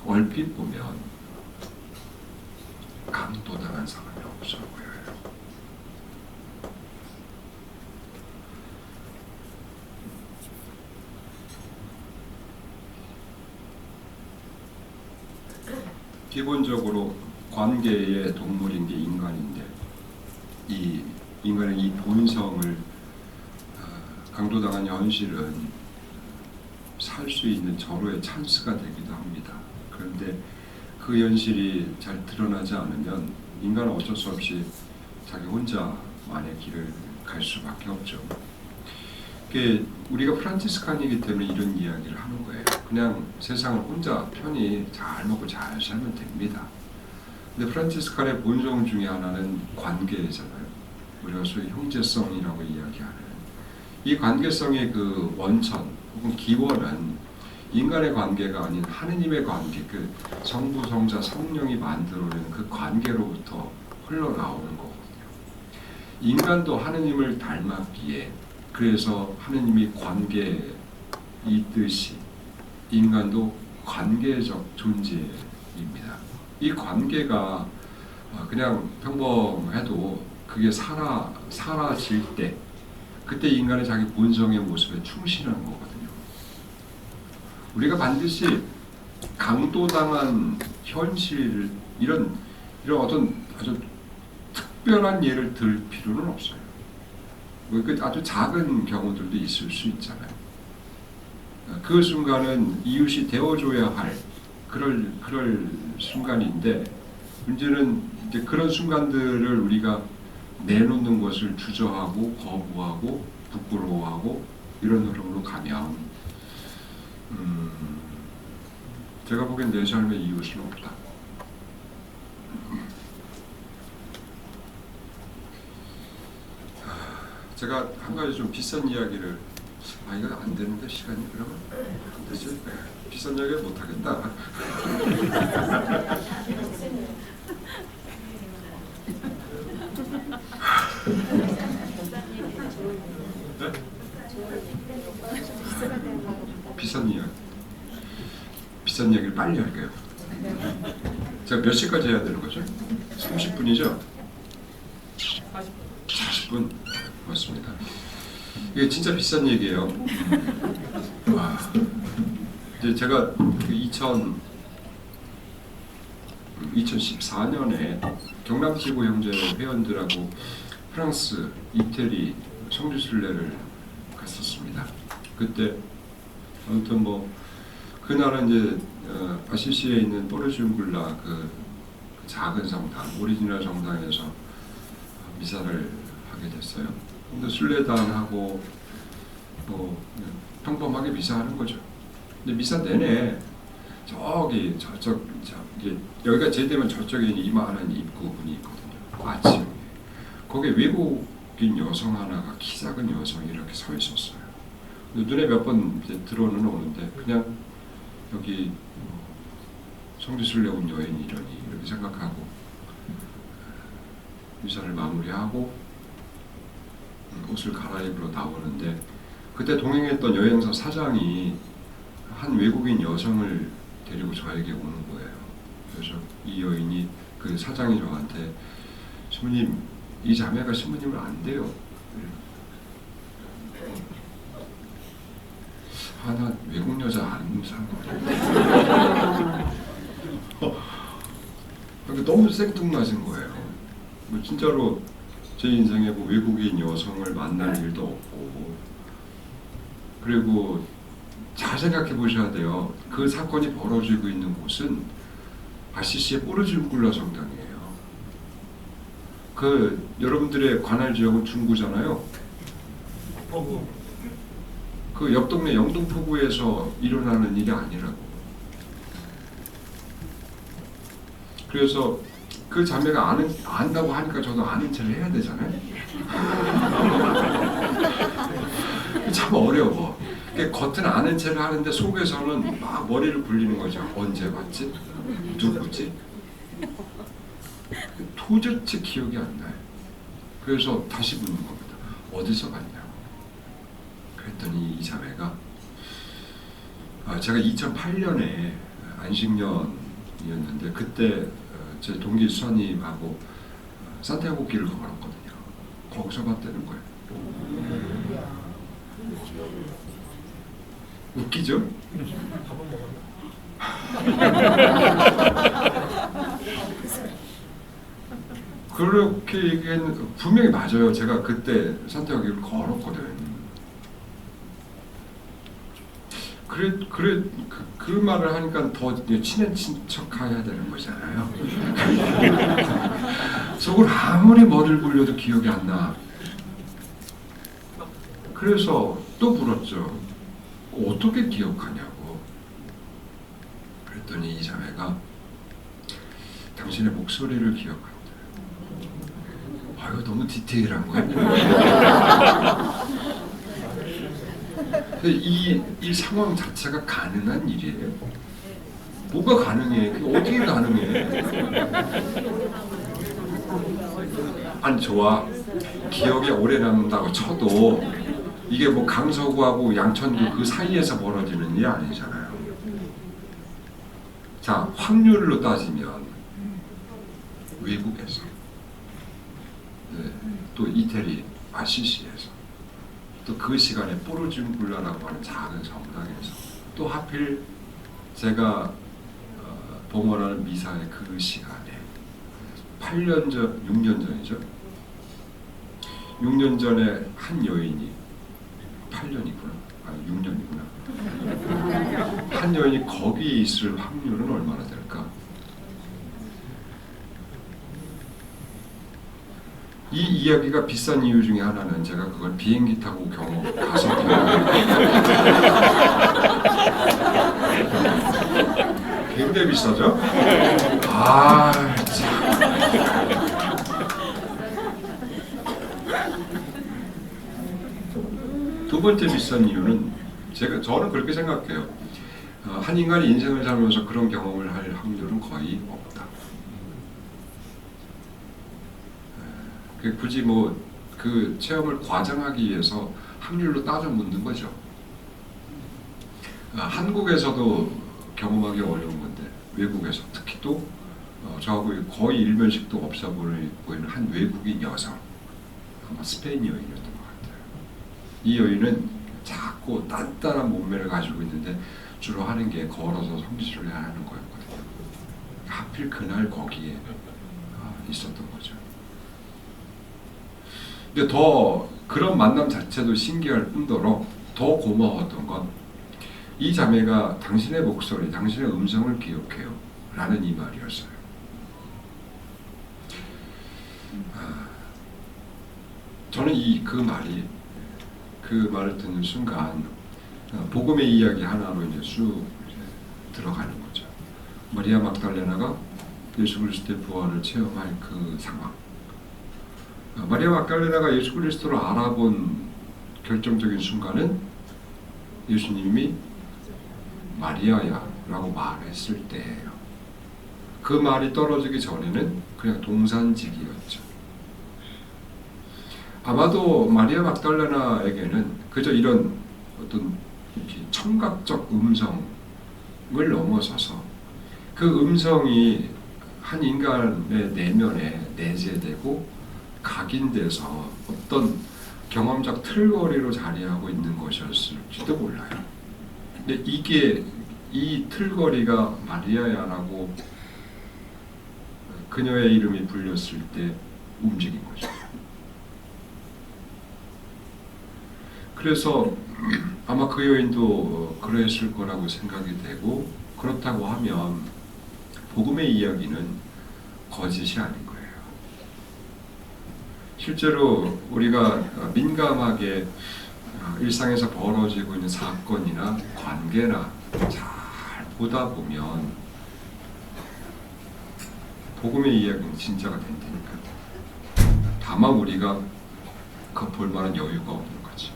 얼핏 보면 강도당한 사람이 없어 보여요. 기본적으로 관계의 동물인 게 인간인데 이 인간 인간의 이 본성을 강도당한 현실은 살 수 있는 절호의 찬스가 되기도 합니다. 그런데 그 현실이 잘 드러나지 않으면 인간은 어쩔 수 없이 자기 혼자만의 길을 갈 수밖에 없죠. 우리가 프란치스칸이기 때문에 이런 이야기를 하는 거예요. 그냥 세상을 혼자 편히 잘 먹고 잘 살면 됩니다. 근데 프란치스칸의 본성 중에 하나는 관계잖아요. 우리가 소위 형제성이라고 이야기하는 이 관계성의 그 원천 혹은 기원은 인간의 관계가 아닌 하느님의 관계, 그 성부, 성자, 성령이 만들어낸 그 관계로부터 흘러나오는 거거든요. 인간도 하느님을 닮았기에 그래서 하느님이 관계이듯이 인간도 관계적 존재입니다. 이 관계가 그냥 평범해도 그게 사라질 때 그때 인간의 자기 본성의 모습에 충실하는 거거든요. 우리가 반드시 강도당한 현실 이런 어떤 아주 특별한 예를 들 필요는 없어요. 아주 작은 경우들도 있을 수 있잖아요. 그 순간은 이웃이 되어줘야 할 그럴 순간인데 문제는 이제 그런 순간들을 우리가 내놓는 것을 주저하고 거부하고 부끄러워하고 이런 흐름으로 가면 제가 보기엔 내 삶의 이웃은 없다. 제가 한 가지 좀 비싼 이야기를 이거 안 되는데 시간이 그러면 안 되지? 비싼 이야기 못 하겠다. 네? 비싼 이야기를 빨리 할게요. 제가 몇 시까지 해야 되는 거죠? 30분이죠? 40분? 맞습니다. 이게 진짜 비싼 얘기예요. 이제 제가 2014년에 경남지구 형제 회원들하고 프랑스, 이태리 성지순례를 갔었습니다. 그때 아무튼 그날은 이제 아시시에 있는 포르주글라 그 작은 성당, 오리지널 성당에서 미사를 하게 됐어요. 근데 순례단하고 평범하게 미사하는 거죠. 근데 미사 내내 여기가 제되면 저쪽에 이만한 입구분이 있거든요. 아침에 거기에 외국인 여성 하나가 키 작은 여성이 이렇게 서 있었어요. 눈에 몇 번 들어는 오는데 그냥 여기 성지순례 온 여인이 이러니 이렇게 생각하고 미사를 마무리하고 옷을 갈아입으러 나오는데 그때 동행했던 여행사 사장이 한 외국인 여성을 데리고 저에게 오는 거예요. 그래서 이 여인이 그 사장이 저한테 신부님 이 자매가 신부님을 안 돼요. 나 외국 여자 안 사는 거예요. 너무 생뚱맞은 거예요. 진짜로 제 인생에 외국인 여성을 만날 일도 없고 그리고 잘 생각해 보셔야 돼요. 그 사건이 벌어지고 있는 곳은 아시시의 포르주글라 성당이에요. 여러분들의 관할 지역은 중구잖아요. 그 옆 동네 영등포구에서 일어나는 일이 아니라고. 그래서 그 자매가 안다고 하니까 저도 아는 체를 해야 되잖아요. 참 어려워. 겉은 아는 체를 하는데 속에서는 막 머리를 굴리는 거죠. 언제 봤지? 누구지? 도저히 기억이 안 나요. 그래서 다시 묻는 겁니다. 어디서 봤냐고. 그랬더니 이 자매가 제가 2008년에 안식년이었는데 그때 제 동기 수사님하고 산티아고 길을 걸었거든요. 거기서 봤다는 거예요. 웃기죠? 그렇게 얘기했는 분명히 맞아요. 제가 그때 선택하기를 걸었거든. 그 말을 하니까 더 친해진 척해야 되는 거잖아요. 속을 아무리 머리를 굴려도 기억이 안 나. 그래서 또 물었죠. 어떻게 기억하냐고. 그랬더니 이 자매가 당신의 목소리를 기억한다. 아유, 너무 디테일한 거야. 이 상황 자체가 가능한 일이에요? 뭐가 가능해? 그게 어떻게 가능해? 아니, 좋아. 기억이 오래 남는다고 쳐도 이게 뭐 강서구하고 양천구 그 사이에서 벌어지는 일이 아니잖아요. 자, 확률로 따지면 외국에서, 네, 또 이태리 아시시에서, 또 그 시간에 뽀르준굴라라고 하는 작은 성당에서, 또 하필 제가 봉헌하는 미사의 그 시간에 8년 전, 6년 전이죠. 6년 전에 한 여인이 8년이구나. 아니 6년이구나. 한 여인이 거기에 있을 확률은 얼마나 될까? 이 이야기가 비싼 이유 중에 하나는 제가 그걸 비행기 타고 가서 굉장히 비싸죠? 아, 참. 두 번째 비싼 이유는 저는 그렇게 생각해요. 한 인간이 인생을 살면서 그런 경험을 할 확률은 거의 없다. 굳이 뭐 그 체험을 과장하기 위해서 확률로 따져 묻는 거죠. 한국에서도 경험하기 어려운 건데 외국에서 특히 또 저하고 거의 일면식도 없어 보이는 한 외국인 여성, 아마 스페인 여인이었던 것 같아요. 이 여인은 작고 단단한 몸매를 가지고 있는데 주로 하는 게 걸어서 성지를 해야 하는 거였거든요. 하필 그날 거기에 있었던 거죠. 근데 더 그런 만남 자체도 신기할 뿐더러 더 고마웠던 건 이 자매가 당신의 목소리, 당신의 음성을 기억해요 라는 이 말이었어요. 저는 그 말을 듣는 순간 복음의 이야기 하나로 이제 쑥 들어가는 거죠. 마리아 막달레나가 예수 그리스도의 부활을 체험할 그 상황. 마리아 막달레나가 예수 그리스도를 알아본 결정적인 순간은 예수님이 마리아야 라고 말했을 때예요. 그 말이 떨어지기 전에는 그냥 동산직이었죠. 아마도 마리아 막달레나에게는 그저 이런 어떤 청각적 음성을 넘어서서 그 음성이 한 인간의 내면에 내재되고 각인돼서 어떤 경험적 틀거리로 자리하고 있는 것이었을지도 몰라요. 근데 이 틀거리가 마리아야라고 그녀의 이름이 불렸을 때 움직인 거죠. 그래서 아마 그 여인도 그랬을 거라고 생각이 되고, 그렇다고 하면 복음의 이야기는 거짓이 아닌 거예요. 실제로 우리가 민감하게 일상에서 벌어지고 있는 사건이나 관계나 잘 보다 보면 복음의 이야기는 진짜가 된 테니까. 다만 우리가 그 볼만한 여유가 없는 거지.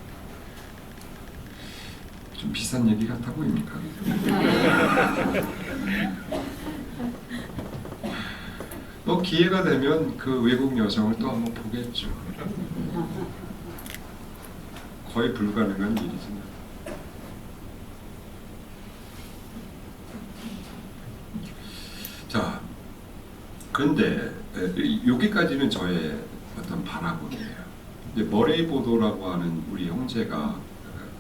좀 비싼 얘기 같아 보입니까? 뭐 기회가 되면 그 외국 여성을 또 한번 보겠죠. 거의 불가능한 일이지만. 자, 근데 여기까지는 저의 어떤 바라봄이에요. 머레이 보도라고 하는 우리 형제가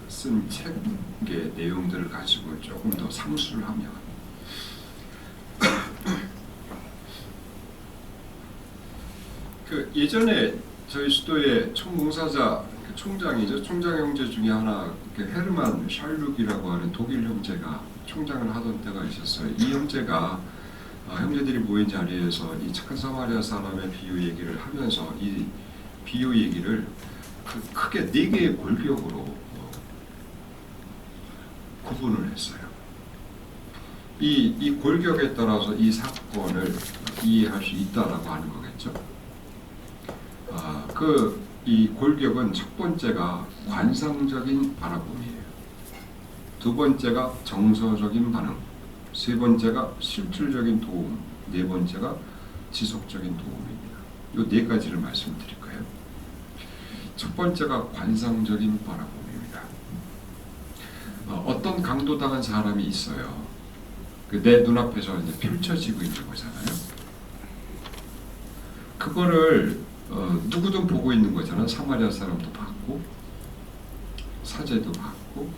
쓴 책의 내용들을 가지고 조금 더 상수를 하면 그 예전에 저희 수도의 총공사자 총장이죠. 총장 형제 중에 하나 그 헤르만 샬룩이라고 하는 독일 형제가 총장을 하던 때가 있었어요. 이 형제가 형제들이 모인 자리에서 이 착한 사마리아 사람의 비유 얘기를 하면서 이 비유 얘기를 크게 네 개의 골격으로 구분을 했어요. 이 골격에 따라서 이 사건을 이해할 수 있다라고 하는 거겠죠. 이 골격은 첫 번째가 관상적인 바라봄이에요. 두 번째가 정서적인 반응, 세 번째가 실질적인 도움, 네 번째가 지속적인 도움입니다. 이 네 가지를 말씀드릴 거예요. 첫 번째가 관상적인 바라봄입니다. 어떤 강도당한 사람이 있어요. 내 눈앞에서 이제 펼쳐지고 있는 거잖아요. 그거를 누구든 보고 있는 거잖아요. 사마리아 사람도 봤고, 사제도 봤고,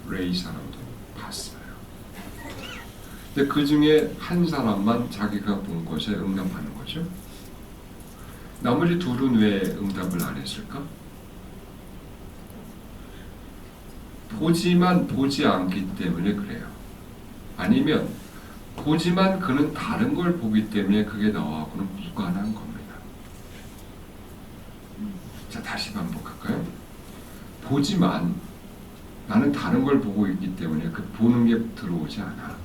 레이 사람도 봤어요. 근데 그 중에 한 사람만 자기가 본 것에 응답하는 거죠. 나머지 둘은 왜 응답을 안 했을까? 보지만 보지 않기 때문에 그래요. 아니면 보지만 그는 다른 걸 보기 때문에 그게 나하고는 무관한 겁니다. 자, 다시 반복할까요? 보지만 나는 다른 걸 보고 있기 때문에 그 보는 게 들어오지 않아.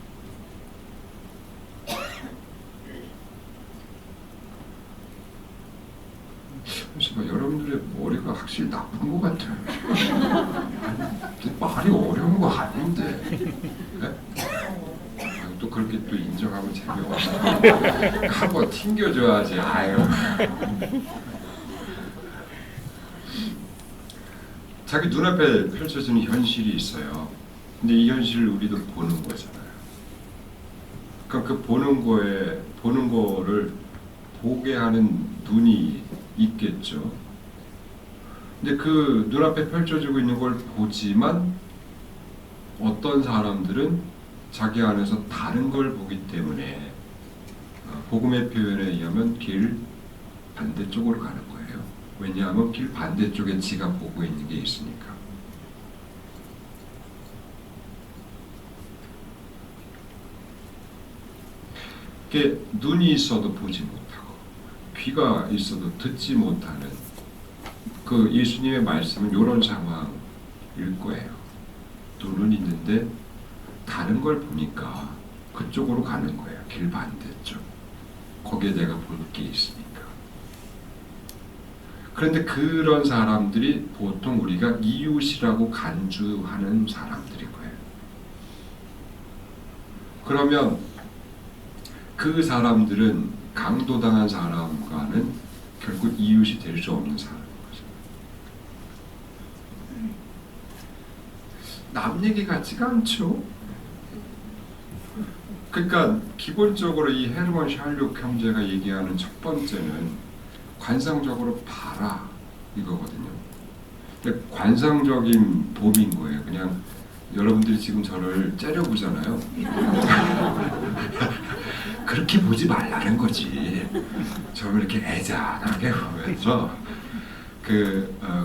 여러분들의 머리가 확실히 나쁜 것 같아요. 말이 어려운 거 아닌데. 네? 또 그렇게 또 인정하면 재미없어. 한번 튕겨줘야지. 아유. 자기 눈앞에 펼쳐지는 현실이 있어요. 근데 이 현실을 우리도 보는 거잖아요. 그러니까 그 보는 거를 보게 하는 눈이 있겠죠. 근데 그 눈앞에 펼쳐지고 있는 걸 보지만 어떤 사람들은 자기 안에서 다른 걸 보기 때문에 복음의 표현에 의하면 길 반대쪽으로 가는 거예요. 왜냐하면 길 반대쪽에 지가 보고 있는 게 있으니까. 이게 눈이 있어도 보지 못하고 귀가 있어도 듣지 못하는 그 예수님의 말씀은 이런 상황일 거예요. 눈은 있는데 다른 걸 보니까 그쪽으로 가는 거예요. 길 반대쪽. 거기에 내가 볼 게 있으니까. 그런데 그런 사람들이 보통 우리가 이웃이라고 간주하는 사람들일 거예요. 그러면 그 사람들은 강도당한 사람과는 결국 이웃이 될 수 없는 사람인 거죠. 남 얘기 같지가 않죠. 그러니까 기본적으로 이 헤르만 샬룩 형제가 얘기하는 첫 번째는 관상적으로 봐라 이거거든요. 근데 관상적인 봄인 거예요. 그냥 여러분들이 지금 저를 째려보잖아요. 그렇게 보지 말라는 거지. 저를 이렇게 애잔하게 보면서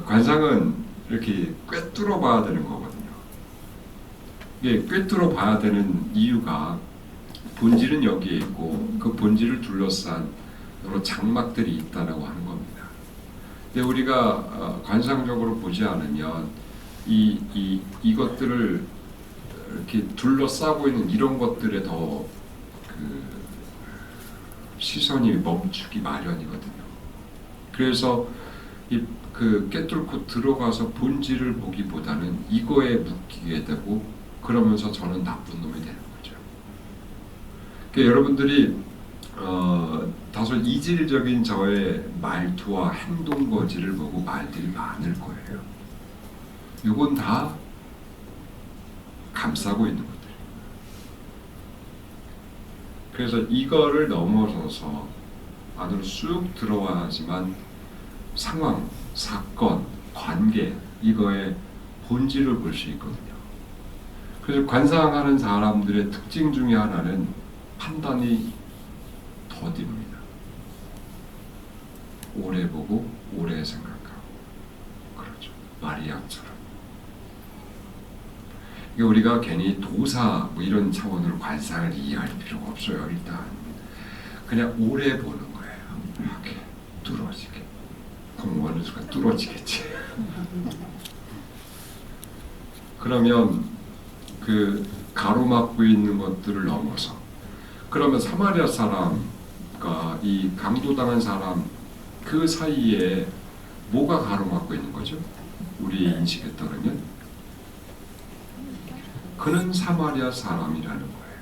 관상은 이렇게 꿰뚫어 봐야 되는 거거든요. 이게 꿰뚫어 봐야 되는 이유가 본질은 여기에 있고 그 본질을 둘러싼 여러 장막들이 있다라고 하는 겁니다. 근데 우리가 관상적으로 보지 않으면 이것들을 이렇게 둘러싸고 있는 이런 것들에 더 시선이 멈추기 마련이거든요. 그래서 꿰뚫고 들어가서 본질을 보기보다는 이거에 묶이게 되고 그러면서 저는 나쁜 놈이 되는 거죠. 그러니까 여러분들이 다소 이질적인 저의 말투와 행동 거지를 보고 말들이 많을 거예요. 이건 다 감싸고 있는 것들. 그래서 이거를 넘어서서 안으로 쑥 들어와야지만 상황, 사건, 관계 이거의 본질을 볼 수 있거든요. 그래서 관상하는 사람들의 특징 중에 하나는 판단이 더딥니다. 오래 보고 오래 생각하고 그러죠. 마리아처럼. 이게 우리가 괜히 도사 뭐 이런 차원으로 관상을 이해할 필요가 없어요. 일단 그냥 오래 보는 거예요. 이렇게 뚫어지게. 그럼 어느 순간 뚫어지겠지. 그러면 그 가로막고 있는 것들을 넘어서 그러면 사마리아 사람과 이 강도당한 사람 그 사이에 뭐가 가로막고 있는 거죠? 우리 인식에 따르면 그는 사마리아 사람이라는 거예요.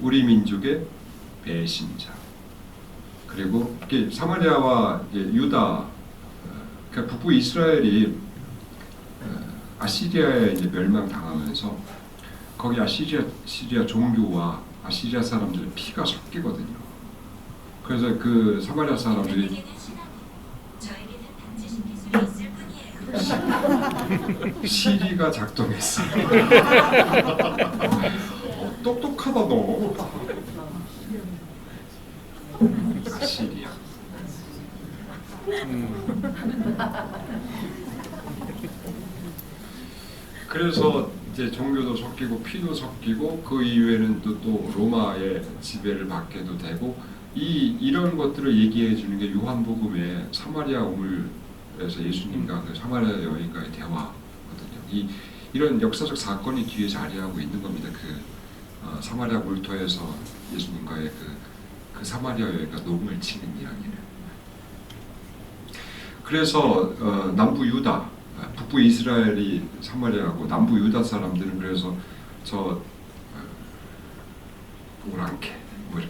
우리 민족의 배신자. 그리고 사마리아와 유다, 그러니까 북부 이스라엘이 아시리아에 이제 멸망당하면서 거기 아시리아 종교와 아시리아 사람들의 피가 섞이거든요. 그래서 그 사마리아 사람들이 시리가 작동했어. 똑똑하다 너. 아시리아. 그래서 이제 종교도 섞이고 피도 섞이고 그 이후에는 또 로마의 지배를 받게도 되고 이런 것들을 얘기해 주는 게 요한복음의 사마리아 우물에서 예수님과 그 사마리아 여인과의 대화거든요. 이런 역사적 사건이 뒤에 자리하고 있는 겁니다. 그 사마리아 물터에서 예수님과의 그 사마리아 여인과 녹음을 치는 이야기를. 그래서 남부 유다, 북부 이스라엘이 사마리아고 남부 유다 사람들은 그래서 저 오랑캐 뭐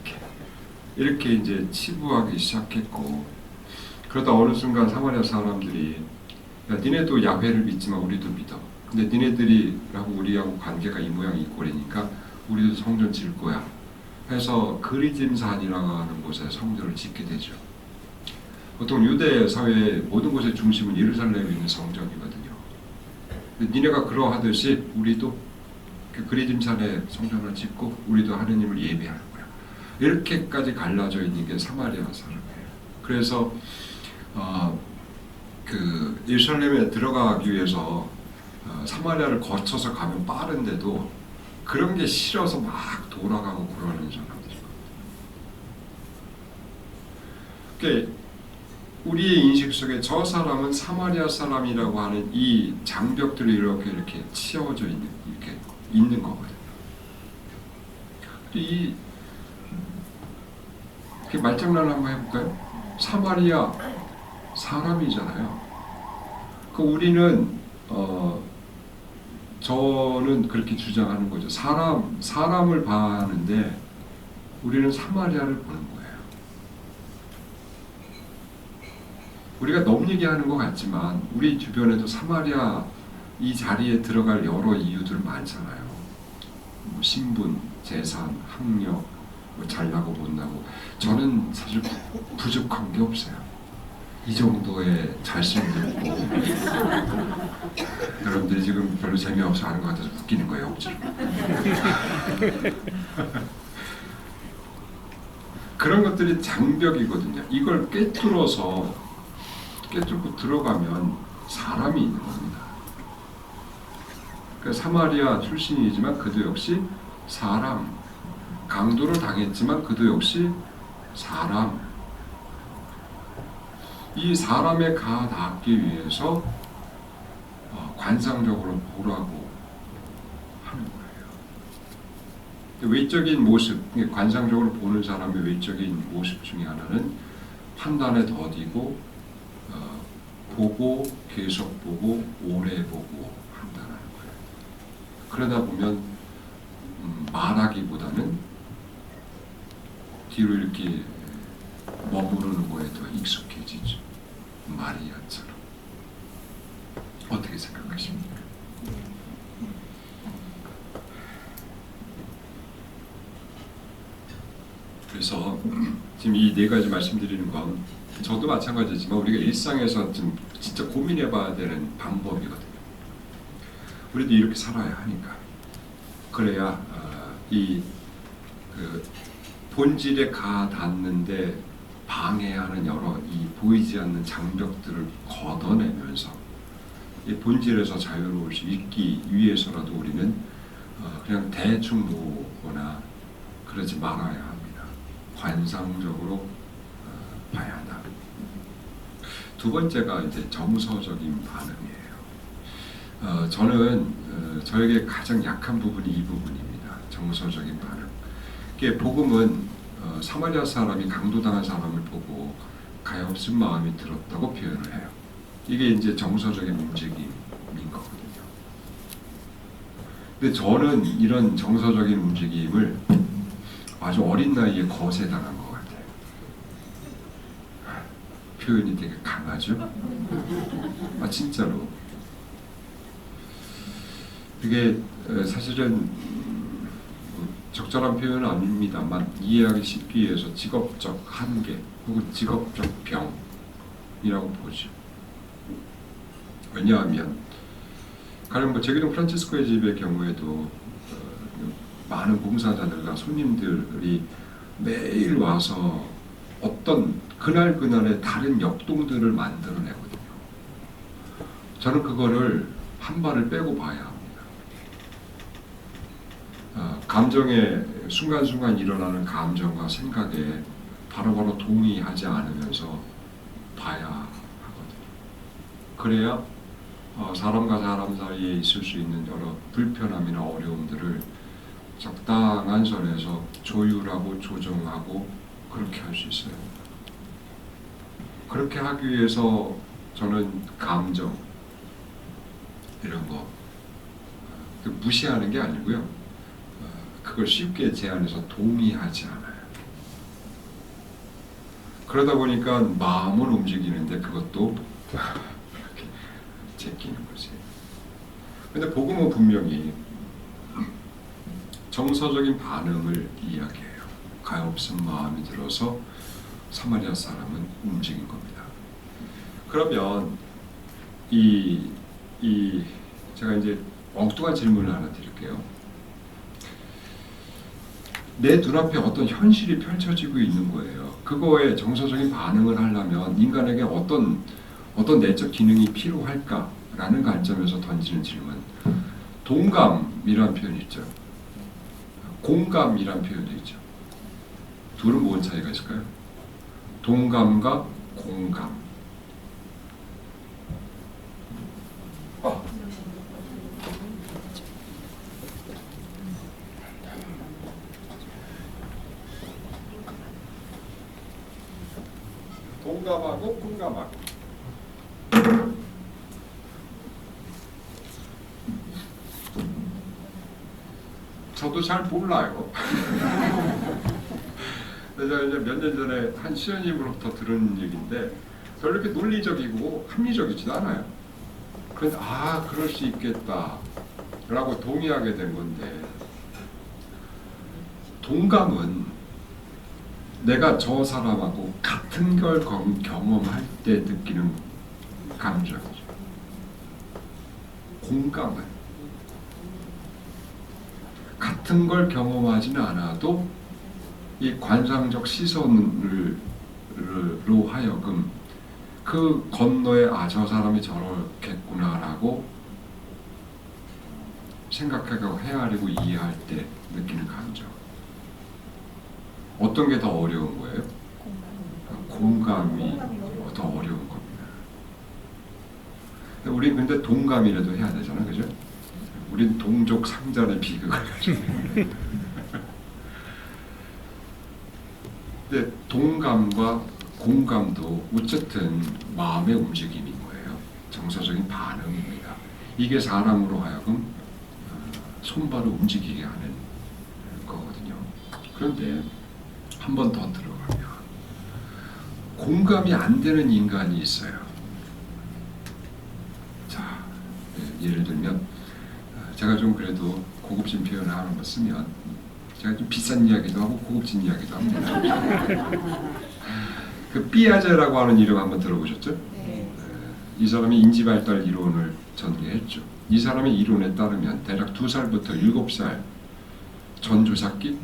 이렇게 이제 치부하기 시작했고 그러다 어느 순간 사마리아 사람들이 야 니네도 야훼를 믿지만 우리도 믿어. 근데 니네들이라고 우리하고 관계가 이 모양 이 꼴이니까 우리도 성전 질 거야. 해서 그리짐산이라고 하는 곳에 성전을 짓게 되죠. 보통 유대 사회의 모든 곳의 중심은 예루살렘에 있는 성전이거든요. 니네가 그러하듯이 우리도 그 그리짐산에 성전을 짓고 우리도 하느님을 예배하는 거야. 이렇게까지 갈라져 있는 게 사마리아 사람이에요. 그래서 그 예루살렘에 들어가기 위해서 사마리아를 거쳐서 가면 빠른데도 그런 게 싫어서 막 돌아가고 그러는 사람들이거든요. 그러니까 우리의 인식 속에 저 사람은 사마리아 사람이라고 하는 이 장벽들이 이렇게 치어져 이렇게 있는 거거든요. 이렇게 말장난을 한번 해볼까요? 사마리아 사람이잖아요. 그 우리는 저는 그렇게 주장하는 거죠. 사람을 봐하는데 우리는 사마리아를 보는 거예요. 우리가 너무 얘기하는 것 같지만 우리 주변에도 사마리아 이 자리에 들어갈 여러 이유들 많잖아요. 뭐 신분, 재산, 학력, 뭐 잘나고 못나고. 저는 사실 부족한 게 없어요. 이 정도의 잘생겼고 여러분들이 지금 별로 재미없어 하는 것 같아서 웃기는 거예요. 억지로. 그런 것들이 장벽이거든요. 이걸 꿰뚫고 들어가면 사람이 있는 겁니다. 그 사마리아 출신이지만 그도 역시 사람, 강도를 당했지만 그도 역시 사람. 이 사람에 가닿기 위해서 관상적으로 보라고 하는 거예요. 외적인 모습, 관상적으로 보는 사람의 외적인 모습 중에 하나는 판단에 더디고 보고 계속 보고 오래 보고 한다는 거예요. 그러다 보면 말하기보다는 뒤로 이렇게 머무르는 거에 더 익숙해지죠. 마리아처럼. 어떻게 생각하십니까? 그래서 지금 이 네 가지 말씀드리는 건 저도 마찬가지지만 우리가 일상에서 좀 진짜 고민해봐야 되는 방법이거든요. 우리도 이렇게 살아야 하니까. 그래야 이 그 본질에 가닿는데 방해하는 여러 이 보이지 않는 장벽들을 걷어내면서 이 본질에서 자유로울 수 있기 위해서라도 우리는 그냥 대충 보거나 그러지 말아야 합니다. 관상적으로 봐야 한다. 두 번째가 이제 정서적인 반응이에요. 저는 저에게 가장 약한 부분이 이 부분입니다. 정서적인 반응. 이게 복음은 사마리아 사람이 강도당한 사람을 보고 가엾은 마음이 들었다고 표현을 해요. 이게 이제 정서적인 움직임인 거거든요. 근데 저는 이런 정서적인 움직임을 아주 어린 나이에 거세당한 것 같아요. 표현이 되게 강하죠? 진짜로. 이게 사실은 적절한 표현은 아닙니다만 이해하기 쉽기 위해서 직업적 한계 혹은 직업적 병이라고 보죠. 왜냐하면 가령 제기동 프란치스코의 집의 경우에도 많은 봉사자들과 손님들이 매일 와서 어떤 그날그날의 다른 역동들을 만들어내거든요. 저는 그거를 한 발을 빼고 봐야 합니다. 감정에 순간순간 일어나는 감정과 생각에 바로바로 동의하지 않으면서 봐야 하거든요. 그래야 사람과 사람 사이에 있을 수 있는 여러 불편함이나 어려움들을 적당한 선에서 조율하고 조정하고 그렇게 할 수 있어요. 그렇게 하기 위해서 저는 감정 이런 거 무시하는 게 아니고요. 그걸 쉽게 제한해서 동의하지 않아요. 그러다 보니까 마음은 움직이는데 그것도 이렇게 제끼는 거지. 근데 복음은 분명히 정서적인 반응을 이야기해요. 가엾은 마음이 들어서 사마리아 사람은 움직인 겁니다. 그러면 제가 이제 엉뚱한 질문을 하나 드릴게요. 내 눈앞에 어떤 현실이 펼쳐지고 있는 거예요. 그거에 정서적인 반응을 하려면 인간에게 어떤 내적 기능이 필요할까라는 관점에서 던지는 질문. 동감이란 표현이 있죠. 공감이란 표현도 있죠. 둘은 뭔 차이가 있을까요? 동감과 공감. 동감하고 공감하고. 저도 잘 몰라요. 제가 이제 몇 년 전에 한 시연님으로부터 들은 얘기인데 별로 이렇게 논리적이고 합리적이지도 않아요. 그런데 그럴 수 있겠다라고 동의하게 된 건데, 동감은 내가 저 사람하고 같은 걸 경험할 때 느끼는 감정이죠. 공감은 같은 걸 경험하지는 않아도 이 관상적 시선으로 하여금 그 건너에 저 사람이 저렇겠구나라고 생각하고 헤아리고 이해할 때 느끼는 감정. 어떤 게 더 어려운 거예요? 공감이 더 어려운 겁니다. 우리 근데 동감이라도 해야 되잖아, 그죠? 우린 동족 상잔의 비극을 가지고. 근데 동감과 공감도 어쨌든 마음의 움직임인 거예요. 정서적인 반응입니다. 이게 사람으로 하여금 손발을 움직이게 하는 거거든요. 그런데 한 번 더 들어가면 공감이 안 되는 인간이 있어요. 자, 예를 들면 제가 좀 그래도 고급진 표현을 하는 거 쓰면 제가 좀 비싼 이야기도 하고 고급진 이야기도 합니다. 그 삐아제라고 하는 이름 한번 들어보셨죠?
네.
이 사람이 인지발달 이론을 전개했죠. 이 사람의 이론에 따르면 대략 2살부터 7살 전조삭기라고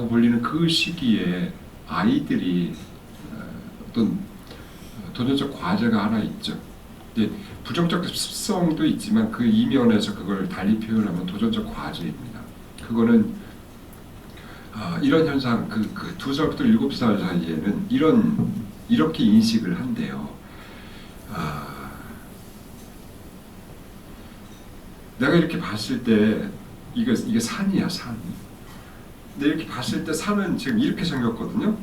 불리는 그 시기에 아이들이 어떤 도전적 과제가 하나 있죠. 근데 부정적 습성도 있지만 그 이면에서 그걸 달리 표현하면 도전적 과제입니다. 그거는 이런 현상, 그 2살부터 7살 사이에는 이렇게 인식을 한대요. 내가 이렇게 봤을 때 이게 산이야, 산. 근데 이렇게 봤을 때 산은 지금 이렇게 생겼거든요.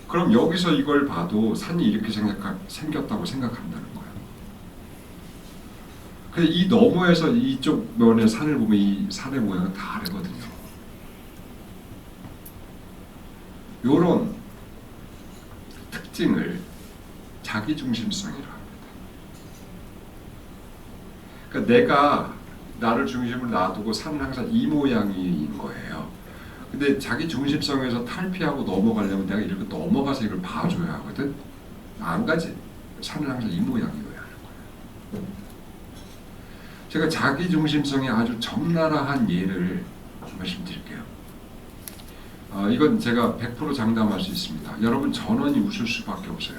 그럼 여기서 이걸 봐도 산이 이렇게 생겼다고 생각한다는 거예요. 근데 이 너머에서 이쪽 면의 산을 보면 이 산의 모양은 다르거든요. 요런 특징을 자기중심성이라고 합니다. 그러니까 내가 나를 중심으로 놔두고 산은 항상 이 모양인 거예요. 근데 자기중심성에서 탈피하고 넘어가려면 내가 이렇게 넘어가서 이걸 봐줘야 하거든. 안 가지. 산은 항상 이 모양이어야 하는 거예요. 제가 자기중심성이 아주 적나라한 예를 말씀드릴게요. 이건 제가 100% 장담할 수 있습니다. 여러분 전원이 웃을 수밖에 없어요.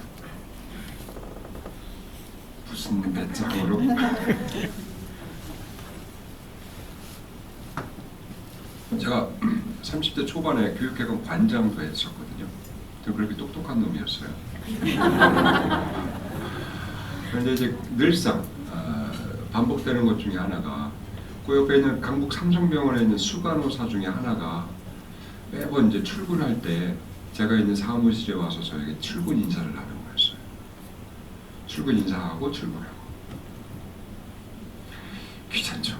무슨 배짱으로? 제가 30대 초반에 교육회관 관장도 했었거든요. 저 그렇게 똑똑한 놈이었어요. 그런데 이제 늘상 반복되는 것 중에 하나가 그 옆에 있는 강북 삼성병원에 있는 수간호사 중에 하나가 매번 이제 출근할 때 제가 있는 사무실에 와서 저에게 출근 인사를 하는 거였어요. 출근 인사하고 출근하고. 귀찮죠.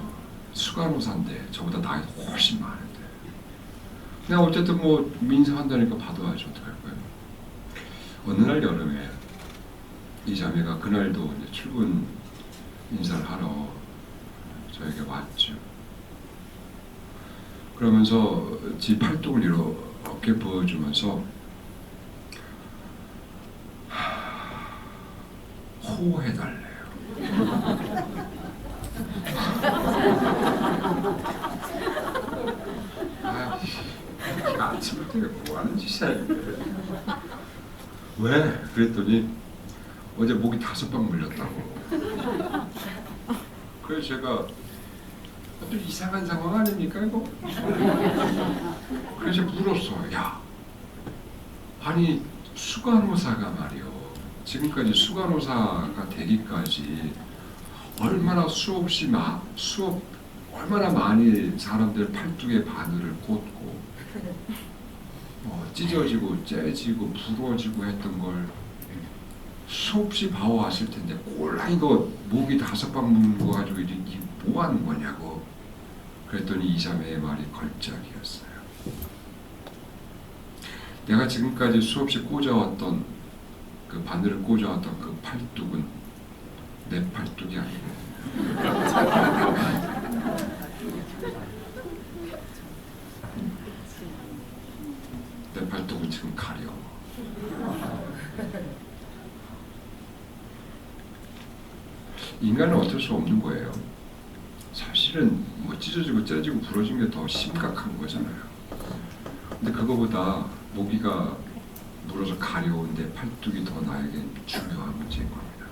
수간호사인데 저보다 나이도 훨씬 많은데. 그냥 어쨌든 뭐 인사한다니까 받아야죠. 어떡할 거예요. 어느 날 여름에 이 자매가 그날도 이제 출근 인사를 하러 저에게 왔죠. 그러면서 지 팔뚝을 이렇게 보여주면서 호해달래요. 아침부터 뭐 하는 짓이야 이게. 왜? 그랬더니 어제 목이 5방 물렸다고. 그래서 제가 또 이상한 상황 아닙니까 이거? 그래서 물었어. 야, 아니 수간호사가 말이요. 지금까지 수간호사가 되기까지 얼마나 얼마나 많이 사람들 팔뚝에 바늘을 꽂고 찢어지고 째지고 부러지고 했던 걸 수없이 봐왔을 텐데 꼴랑 이거 목이 5방 묶는 거 가지고 이게 뭐 하는 거냐고. 그랬더니 이 자매의 말이 걸작이었어요. 내가 지금까지 수없이 꽂아왔던 그 바늘을 꽂아왔던 그 팔뚝은 내 팔뚝이 아니고 내 팔뚝은 지금 가려. 인간은 어쩔 수 없는 거예요. 사실은 뭐 찢어지고 째지고 부러진 게 더 심각한 거잖아요. 근데 그거보다 모기가 물어서 가려운데 팔뚝이 더 나에게 중요한 문제인 겁니다.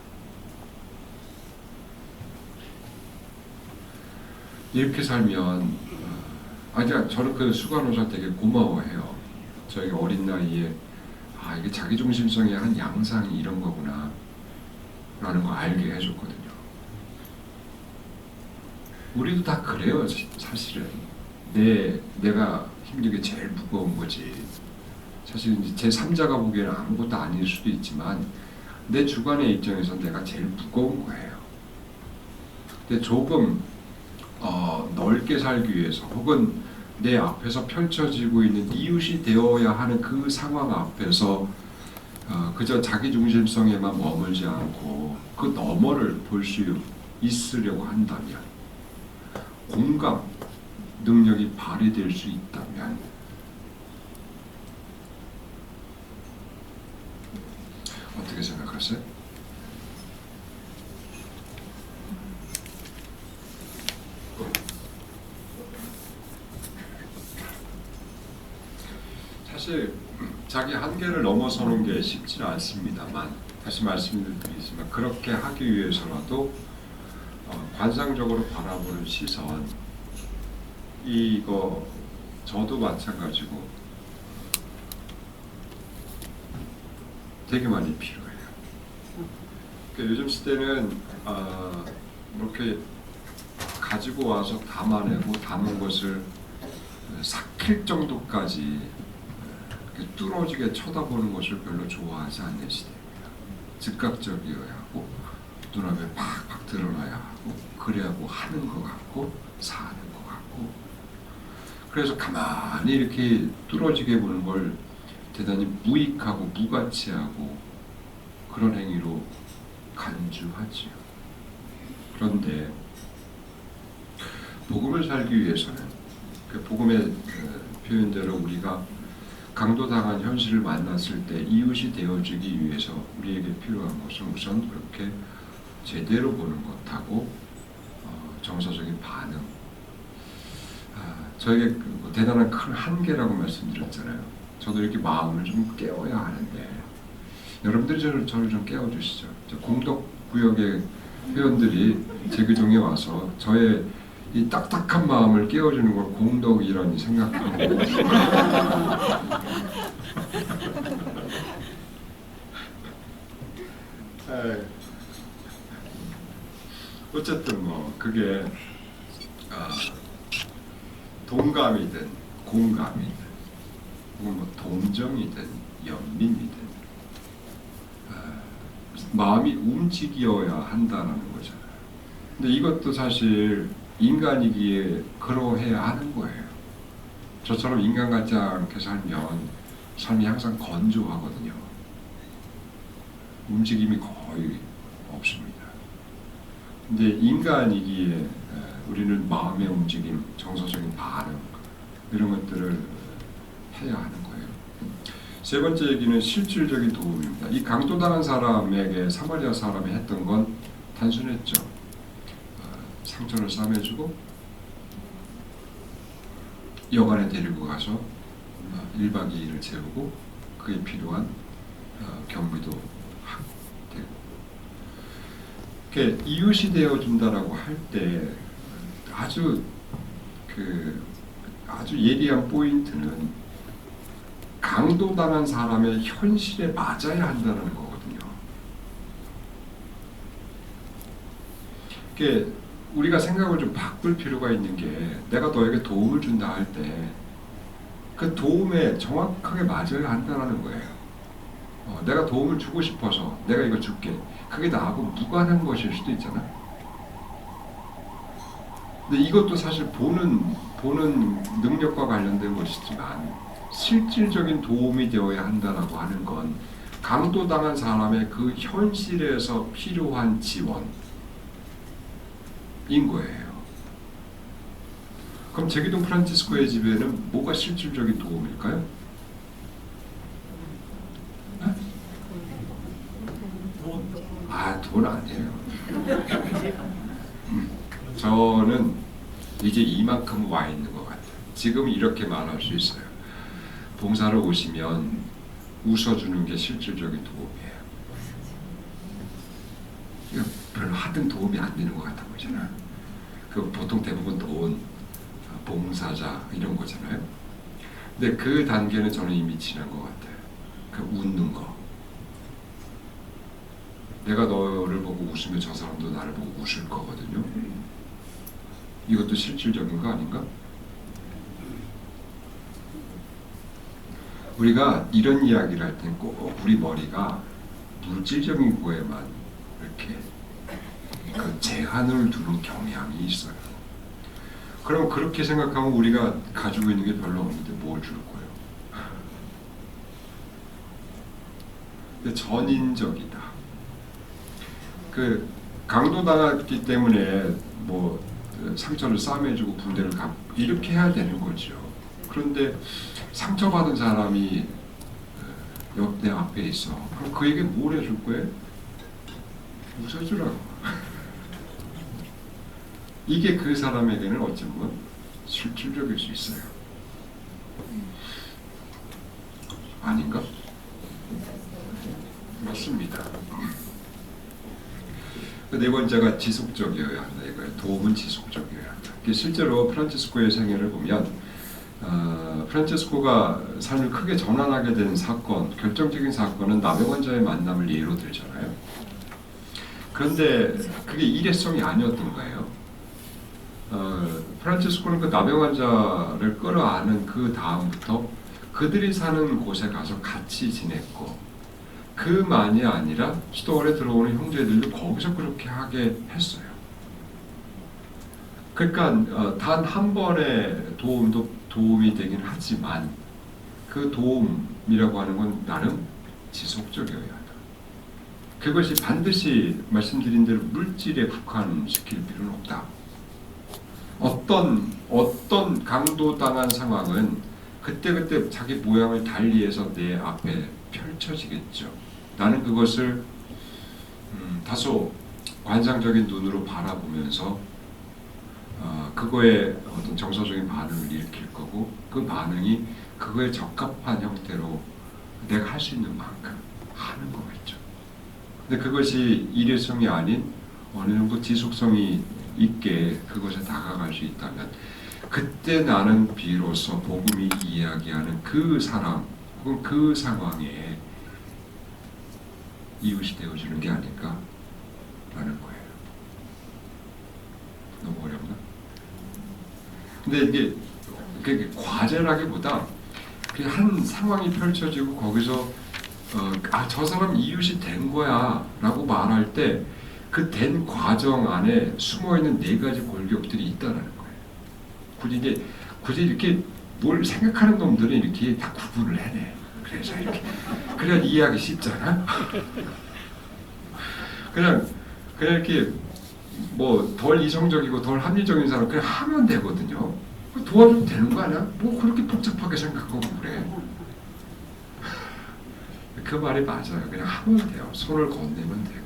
이렇게 살면 저는 그 수간호사 되게 고마워해요. 저희가 어린 나이에 이게 자기중심성의 한 양상이 이런 거구나 라는 거 알게 해줬거든요. 우리도 다 그래요. 사실은 내가 힘든 게 제일 무거운 거지. 사실 제 3자가 보기에는 아무것도 아닐 수도 있지만 내 주관의 입장에서 내가 제일 무거운 거예요. 근데 조금 넓게 살기 위해서 혹은 내 앞에서 펼쳐지고 있는 이웃이 되어야 하는 그 상황 앞에서 그저 자기중심성에만 머물지 않고 그 너머를 볼 수 있으려고 한다면, 공감 능력이 발휘될 수 있다면 어떻게 생각하세요? 사실 자기 한계를 넘어서는 게 쉽지는 않습니다만 다시 말씀드리지만 그렇게 하기 위해서라도 관상적으로 바라보는 시선 이거 저도 마찬가지고 되게 많이 필요해요. 요즘 시대는 이렇게 가지고 와서 담아내고 담은 것을 삭힐 정도까지 뚫어지게 쳐다보는 것을 별로 좋아하지 않는 시대입니다. 즉각적이어야 하고 눈앞에 팍팍 드러나야 하고 그래야 뭐 하는 것 같고 사는 것 같고 그래서 가만히 이렇게 뚫어지게 보는 걸 대단히 무익하고 무가치하고 그런 행위로 간주하지요. 그런데 복음을 살기 위해서는 그 복음의 표현대로 우리가 강도당한 현실을 만났을 때 이웃이 되어주기 위해서 우리에게 필요한 것은 우선 그렇게 제대로 보는 것하고 정서적인 반응. 저에게 대단한 큰 한계라고 말씀드렸잖아요. 저도 이렇게 마음을 좀 깨워야 하는데 여러분들이 저를 좀 깨워주시죠. 공덕구역의 회원들이 제 교정에 와서 저의 이 딱딱한 마음을 깨워주는 걸 공덕이라니 생각하고 어쨌든 뭐 그게 동감이든 공감이든 혹은 뭐 동정이든 연민이든 마음이 움직여야 한다는 거잖아요. 근데 이것도 사실 인간이기에 그러해야 하는 거예요. 저처럼 인간 같지 않게 살면 삶이 항상 건조하거든요. 움직임이 거의 없습니다. 근데 인간이기에 우리는 마음의 움직임, 정서적인 반응 이런 것들을 해야 하는 거예요. 세 번째 얘기는 실질적인 도움입니다. 이 강도당한 사람에게 사마리아 사람이 했던 건 단순했죠. 상처를 싸매주고 여관에 데리고 가서 1박 2일을 재우고 그에 필요한 경비도 하고 되고 이웃이 되어준다라고 할 때 아주 예리한 포인트는 강도당한 사람의 현실에 맞아야 한다는 거거든요. 우리가 생각을 좀 바꿀 필요가 있는 게 내가 너에게 도움을 준다 할 때 그 도움에 정확하게 맞아야 한다는 거예요. 내가 도움을 주고 싶어서 내가 이거 줄게. 그게 나하고 무관한 것일 수도 있잖아. 근데 이것도 사실 보는 능력과 관련된 것이지만 실질적인 도움이 되어야 한다라고 하는 건 강도당한 사람의 그 현실에서 필요한 지원인 거예요. 그럼 제기동 프란치스코의 집에는 뭐가 실질적인 도움일까요? 돈 아니에요. 저는 이제 이만큼 와 있는 것 같아요. 지금 이렇게 말할 수 있어요. 봉사를 오시면 웃어주는 게 실질적인 도움이에요. 이거 별로 하등 도움이 안 되는 것 같아 보이잖아요. 보통 대부분 돈, 봉사자 이런 거잖아요. 근데 그 단계는 저는 이미 지난 것 같아요. 웃는 거. 내가 너를 보고 웃으면 저 사람도 나를 보고 웃을 거거든요. 이것도 실질적인 거 아닌가? 우리가 이런 이야기를 할 땐 꼭 우리 머리가 물질적인 거에만 이렇게 제한을 두는 경향이 있어요. 그럼 그렇게 생각하면 우리가 가지고 있는 게 별로 없는데 뭘 줄 거예요? 근데 전인적이다. 강도당했기 때문에 상처를 싸매주고 붕대를 감고 이렇게 해야 되는 거죠. 그런데 상처받은 사람이 내 앞에 있어. 그럼 그에게 뭘 해줄 거예요? 웃어주라고. 이게 그 사람에게는 어쩌면 실질적일 수 있어요. 아닌가? 맞습니다. 네 번째가 지속적이어야 한다 이거예요. 도움은 지속적이어야 한다. 실제로 프란치스코의 생애를 보면 프란치스코가 삶을 크게 전환하게 된 사건, 결정적인 사건은 나병환자의 만남을 예로 들잖아요. 그런데 그게 일회성이 아니었던 거예요. 프란치스코는 그 나병환자를 끌어안은 그 다음부터 그들이 사는 곳에 가서 같이 지냈고, 그만이 아니라 수도원에 들어오는 형제들도 거기서 그렇게 하게 했어요. 그러니까 단 한 번의 도움도 도움이 되긴 하지만 그 도움이라고 하는 건 나름 지속적이어야 한다. 그것이 반드시 말씀드린 대로 물질에 국한시킬 필요는 없다. 어떤 강도당한 상황은 그때그때 자기 모양을 달리해서 내 앞에 펼쳐지겠죠. 나는 그것을 다소 관상적인 눈으로 바라보면서 그거에 어떤 정서적인 반응을 일으킬 거고, 그 반응이 그거에 적합한 형태로 내가 할 수 있는 만큼 하는 거겠죠. 근데 그것이 일회성이 아닌 어느 정도 지속성이 있게 그것에 다가갈 수 있다면, 그때 나는 비로소 복음이 이야기하는 그 사람 혹은 그 상황에 이웃이 되어주는 게 아닐까 라는 거예요. 너무 어렵나? 근데 이게 과제라기보다 그냥 한 상황이 펼쳐지고 거기서 저 사람 이웃이 된 거야 라고 말할 때 그 된 과정 안에 숨어있는 4가지 골격들이 있다는 거예요. 굳이 이렇게 뭘 생각하는 놈들은 이렇게 다 구분을 해내. 그래서 이렇게 그래야 이해하기 쉽잖아. 그냥 이렇게 뭐 덜 이성적이고 덜 합리적인 사람 그냥 하면 되거든요. 도와주면 되는 거 아니야? 뭐 그렇게 복잡하게 생각하고 그래. 그 말이 맞아요. 그냥 하면 돼요. 손을 건네면 되고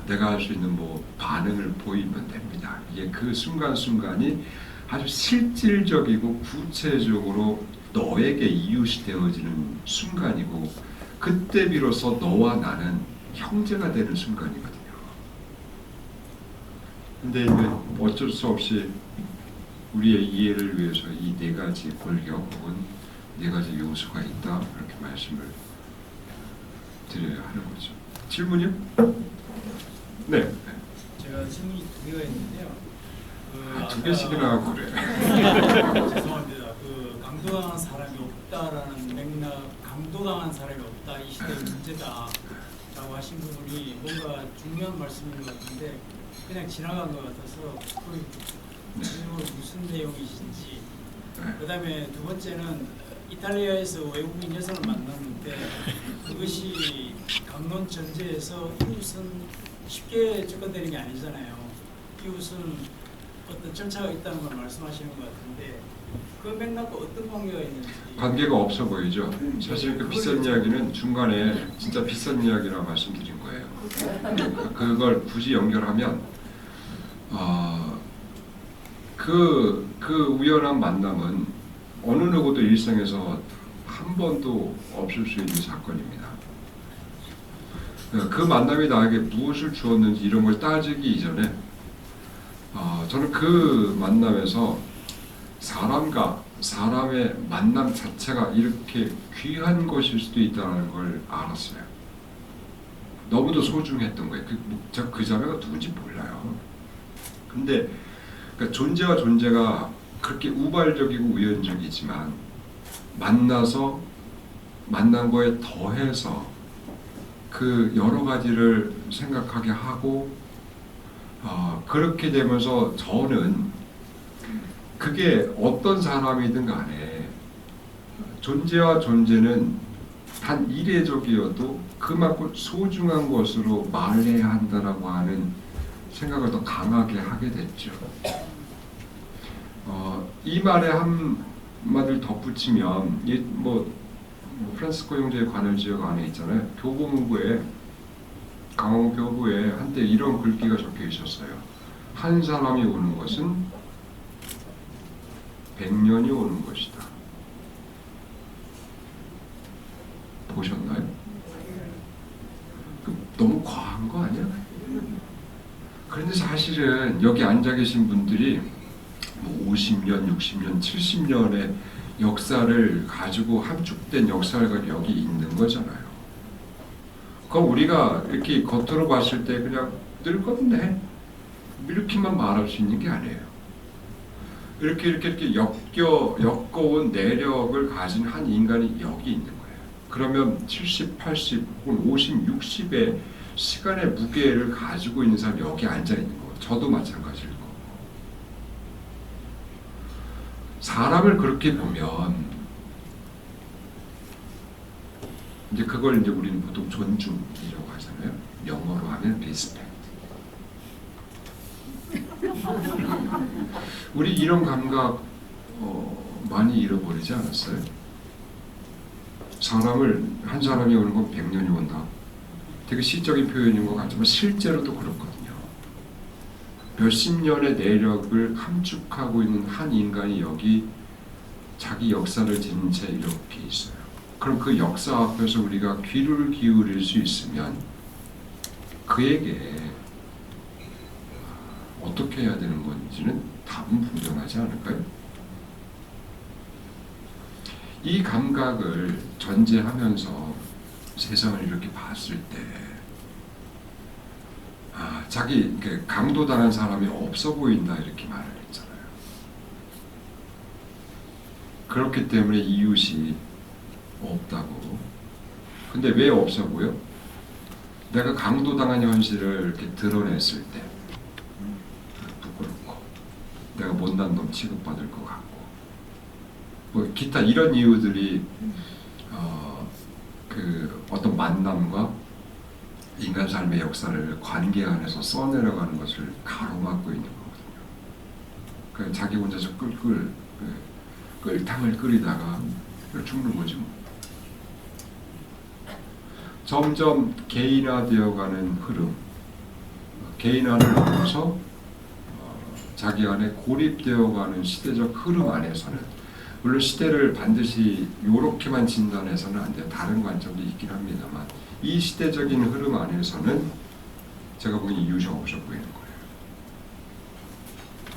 내가 할 수 있는 뭐 반응을 보이면 됩니다. 이게 그 순간순간이 아주 실질적이고 구체적으로 너에게 이웃이 되어지는 순간이고, 그때 비로소 너와 나는 형제가 되는 순간이거든요. 근데 어쩔 수 없이 우리의 이해를 위해서 이 4가지 골격 혹은 4가지 요소가 있다, 이렇게 말씀을 드려야 하는 거죠. 질문이요? 네.
제가 질문이 2개가 있는데요.
2개씩이나 하고 그래.
죄송합니다. 강도당한 사람이 없다라는 맥락, 강도당한 사람이 없다, 이 시대의 문제다라고 하신 부분이 뭔가 중요한 말씀인 것 같은데 그냥 지나간 것 같아서 무슨 내용이신지. 그 다음에 2번째는 이탈리아에서 외국인 여성을 만났는데 그것이 강론 전제에서 이웃은 쉽게 접근되는 게 아니잖아요. 이웃은 어떤 절차가 있다는 걸 말씀하시는 것 같은데 그 맥락과 어떤 관계가 있는지. 관계가
없어 보이죠. 사실 그 비싼 이야기는 중간에 진짜 비싼 이야기라고 말씀드린 거예요. 그걸 굳이 연결하면 그 우연한 만남은 어느 누구도 일생에서 한 번도 없을 수 있는 사건입니다. 그 만남이 나에게 무엇을 주었는지 이런 걸 따지기 이전에 저는 그 만남에서 사람과 사람의 만남 자체가 이렇게 귀한 것일 수도 있다는 걸 알았어요. 너무도 소중했던 거예요. 그 자매가 누군지 몰라요. 근데 그러니까 존재와 존재가 그렇게 우발적이고 우연적이지만 만난 거에 더해서 그 여러 가지를 생각하게 하고 그렇게 되면서 저는 그게 어떤 사람이든 간에 존재와 존재는 단 이례적이어도 그만큼 소중한 것으로 말해야 한다라고 하는 생각을 더 강하게 하게 됐죠. 이 말에 한마디를 덧붙이면 프란시스코 형제의 관할 지역 안에 있잖아요. 교보문고에 강원 교부에 한때 이런 글귀가 적혀 있었어요. 한 사람이 오는 것은 100년이 오는 것이다. 보셨나요? 너무 과한 거 아니야? 그런데 사실은 여기 앉아 계신 분들이 뭐 50년, 60년, 70년의 역사를 가지고 함축된 역사가 여기 있는 거잖아요. 그럼 우리가 이렇게 겉으로 봤을 때 그냥 늙었네 이렇게만 말할 수 있는 게 아니에요. 이렇게 엮어온 내력을 가진 한 인간이 여기 있는 거예요. 그러면 70, 80 혹은 50, 60의 시간의 무게를 가지고 있는 사람이 여기 앉아 있는 거고, 저도 마찬가지일 거고. 사람을 그렇게 보면 이제 그걸 이제 우리는 보통 존중이라고 하잖아요. 영어로 하면 respect. 우리 이런 감각 많이 잃어버리지 않았어요? 한 사람이 오는 건 100년이 온다. 되게 시적인 표현인 것 같지만 실제로도 그렇거든요. 몇십 년의 내력을 함축하고 있는 한 인간이 여기 자기 역사를 지닌 채 이렇게 있어요. 그럼 그 역사 앞에서 우리가 귀를 기울일 수 있으면 그에게 어떻게 해야 되는 건지는 답은 분명하지 않을까요? 이 감각을 전제하면서 세상을 이렇게 봤을 때 자기 강도당한 사람이 없어 보인다 이렇게 말을 했잖아요. 그렇기 때문에 이웃이 없다고. 근데 왜 없어 보여? 내가 강도당한 현실을 이렇게 드러냈을 때 부끄럽고 내가 못난 놈 취급받을 것 같고 뭐 기타 이런 이유들이 어떤 만남과 인간 삶의 역사를 관계 안에서 써내려가는 것을 가로막고 있는 거거든요. 그 자기 혼자서 꿀탕을 끓이다가 죽는 거지 뭐. 점점 개인화되어가는 흐름, 개인화를 넘어서 자기 안에 고립되어가는 시대적 흐름 안에서는, 물론 시대를 반드시 이렇게만 진단해서는 안 돼요. 다른 관점도 있긴 합니다만 이 시대적인 흐름 안에서는 제가 보기엔 이웃이 없어 보이는 거예요.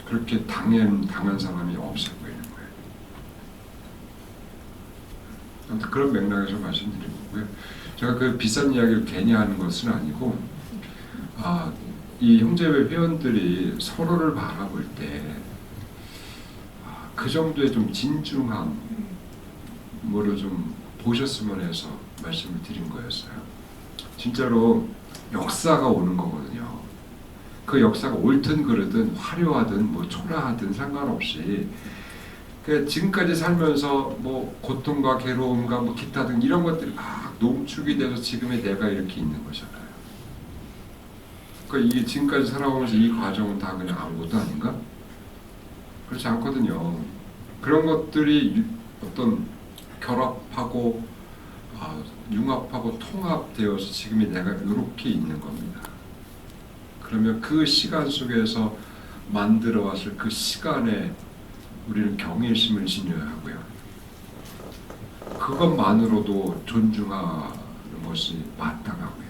그렇게 당한 사람이 없어 보이는 거예요. 아무튼 그런 맥락에서 말씀드린 거고요. 제가 그 비싼 이야기를 괜히 하는 것은 아니고 이 형제회 회원들이 서로를 바라볼 때 그 정도의 좀 진중함으로 좀 보셨으면 해서 말씀을 드린 거였어요. 진짜로 역사가 오는 거거든요. 그 역사가 옳든 그르든 화려하든 뭐 초라하든 상관없이 지금까지 살면서 뭐 고통과 괴로움과 뭐 기타 등 이런 것들이 막 농축이 돼서 지금의 내가 이렇게 있는 거잖아요. 그러니까 이게 지금까지 살아오면서 이 과정은 다 그냥 아무것도 아닌가? 그렇지 않거든요. 그런 것들이 어떤 결합하고 융합하고 통합되어서 지금의 내가 이렇게 있는 겁니다. 그러면 그 시간 속에서 만들어 왔을 그 시간에 우리는 경외심을 지녀야 하고요. 그것만으로도 존중하는 것이 마땅하고요.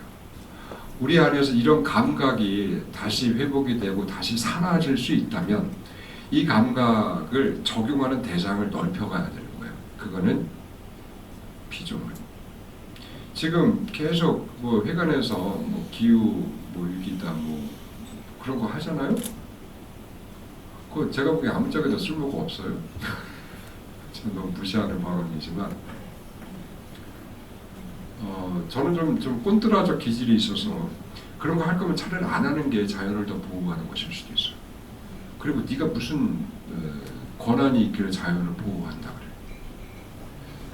우리 안에서 이런 감각이 다시 회복이 되고 다시 사라질 수 있다면 이 감각을 적용하는 대상을 넓혀가야 되는 거예요. 그거는 피조물. 지금 계속 뭐 회관에서 뭐 기후 뭐 위기다 뭐 그런 거 하잖아요. 그 제가 보기에 아무 짝에도 쓸모가 없어요. 지금 너무 무시하는 발언이지만 저는 좀 꼰뜨라져 기질이 있어서 그런 거 할 거면 차라리 안 하는 게 자연을 더 보호하는 것일 수도 있어요. 그리고 네가 무슨 권한이 있길래 자연을 보호한다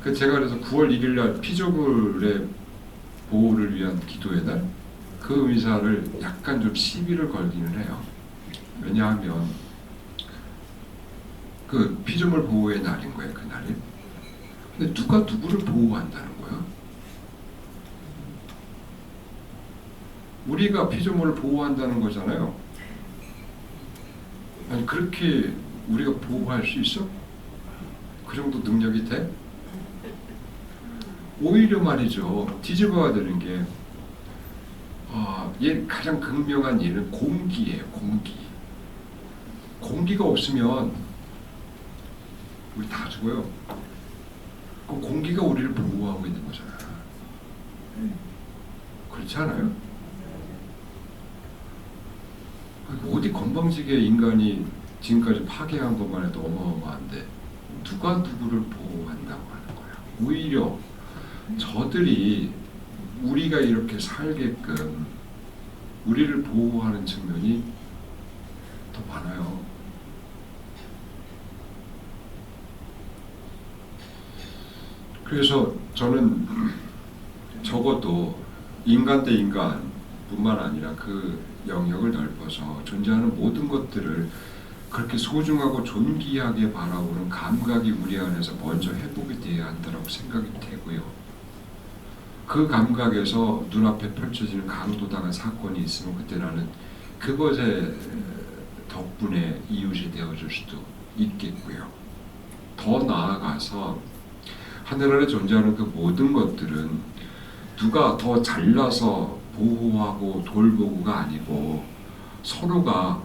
그래. 제가 그래서 9월 1일 날 피조물의 보호를 위한 기도의 날, 그 의사를 약간 좀 시비를 걸기는 해요. 왜냐하면 그 피조물 보호의 날인 거예요, 그 날이. 근데 누가 누구를 보호한다는 거야? 우리가 피조물을 보호한다는 거잖아요. 아니 그렇게 우리가 보호할 수 있어? 그 정도 능력이 돼? 오히려 말이죠. 뒤집어야 되는 게 얘 가장 극명한 예는 공기예요. 공기. 공기가 없으면 우리 다 죽어요. 그 공기가 우리를 보호하고 있는 거잖아. 그렇지 않아요? 어디 건방지게 인간이 지금까지 파괴한 것만 해도 어마어마한데 누가 누구를 보호한다고 하는 거야. 오히려 저들이 우리가 이렇게 살게끔 우리를 보호하는 측면이 더 많아요. 그래서 저는 적어도 인간 대 인간뿐만 아니라 그 영역을 넓어서 존재하는 모든 것들을 그렇게 소중하고 존귀하게 바라보는 감각이 우리 안에서 먼저 회복이 돼야 한다고 생각이 되고요. 그 감각에서 눈앞에 펼쳐지는 강도당한 사건이 있으면 그때 나는 그것에 덕분에 이웃이 되어줄 수도 있겠고요. 더 나아가서 하늘 아래 존재하는 그 모든 것들은 누가 더 잘나서 보호하고 돌보고가 아니고 서로가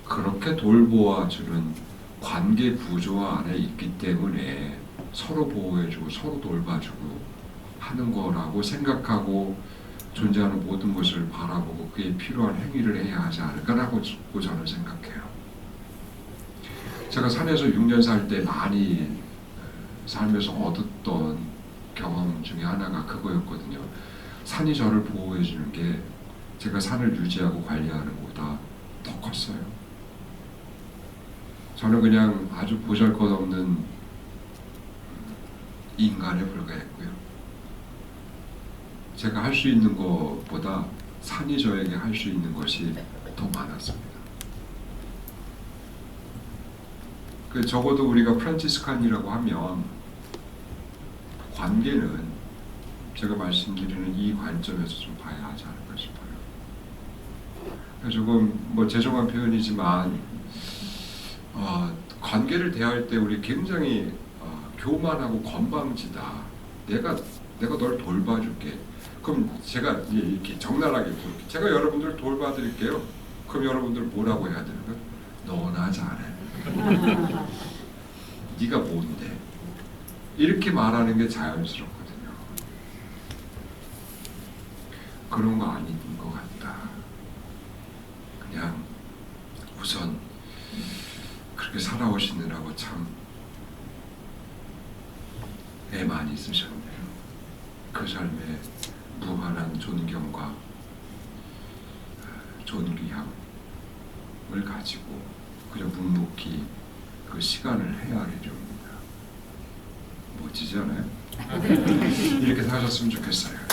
그렇게 돌보아주는 관계 구조 안에 있기 때문에 서로 보호해주고 서로 돌봐주고 하는 거라고 생각하고 존재하는 모든 것을 바라보고 그에 필요한 행위를 해야 하지 않을까라고 저는 생각해요. 제가 산에서 6년 살 때 많이 살면서 얻었던 경험 중에 하나가 그거였거든요. 산이 저를 보호해 주는 게 제가 산을 유지하고 관리하는 것보다 더 컸어요. 저는 그냥 아주 보잘것없는 인간에 불과했고요. 제가 할 수 있는 것보다 산이 저에게 할 수 있는 것이 더 많았습니다. 그 적어도 우리가 프란치스칸이라고 하면 관계는 제가 말씀드리는 이 관점에서 좀 봐야 하지 않을까 싶어요. 조금 뭐 죄송한 표현이지만 관계를 대할 때 우리 굉장히 교만하고 건방지다. 내가 널 돌봐줄게. 그럼 제가 이렇게 적나라하게 제가 여러분들 돌봐드릴게요. 그럼 여러분들 뭐라고 해야 되는 거야? 너나 잘해. 네가 뭔데? 이렇게 말하는 게 자연스럽거든요. 그런 거 아닌 것 같다. 그냥 우선 그렇게 살아오시느라고 참 애 많이 쓰셨네요. 그 삶에 무한한 존경과 존귀함을 가지고 그냥 묵묵히 그 시간을 헤아리려옵니다. 멋지지 않아요? 이렇게 사셨으면 좋겠어요.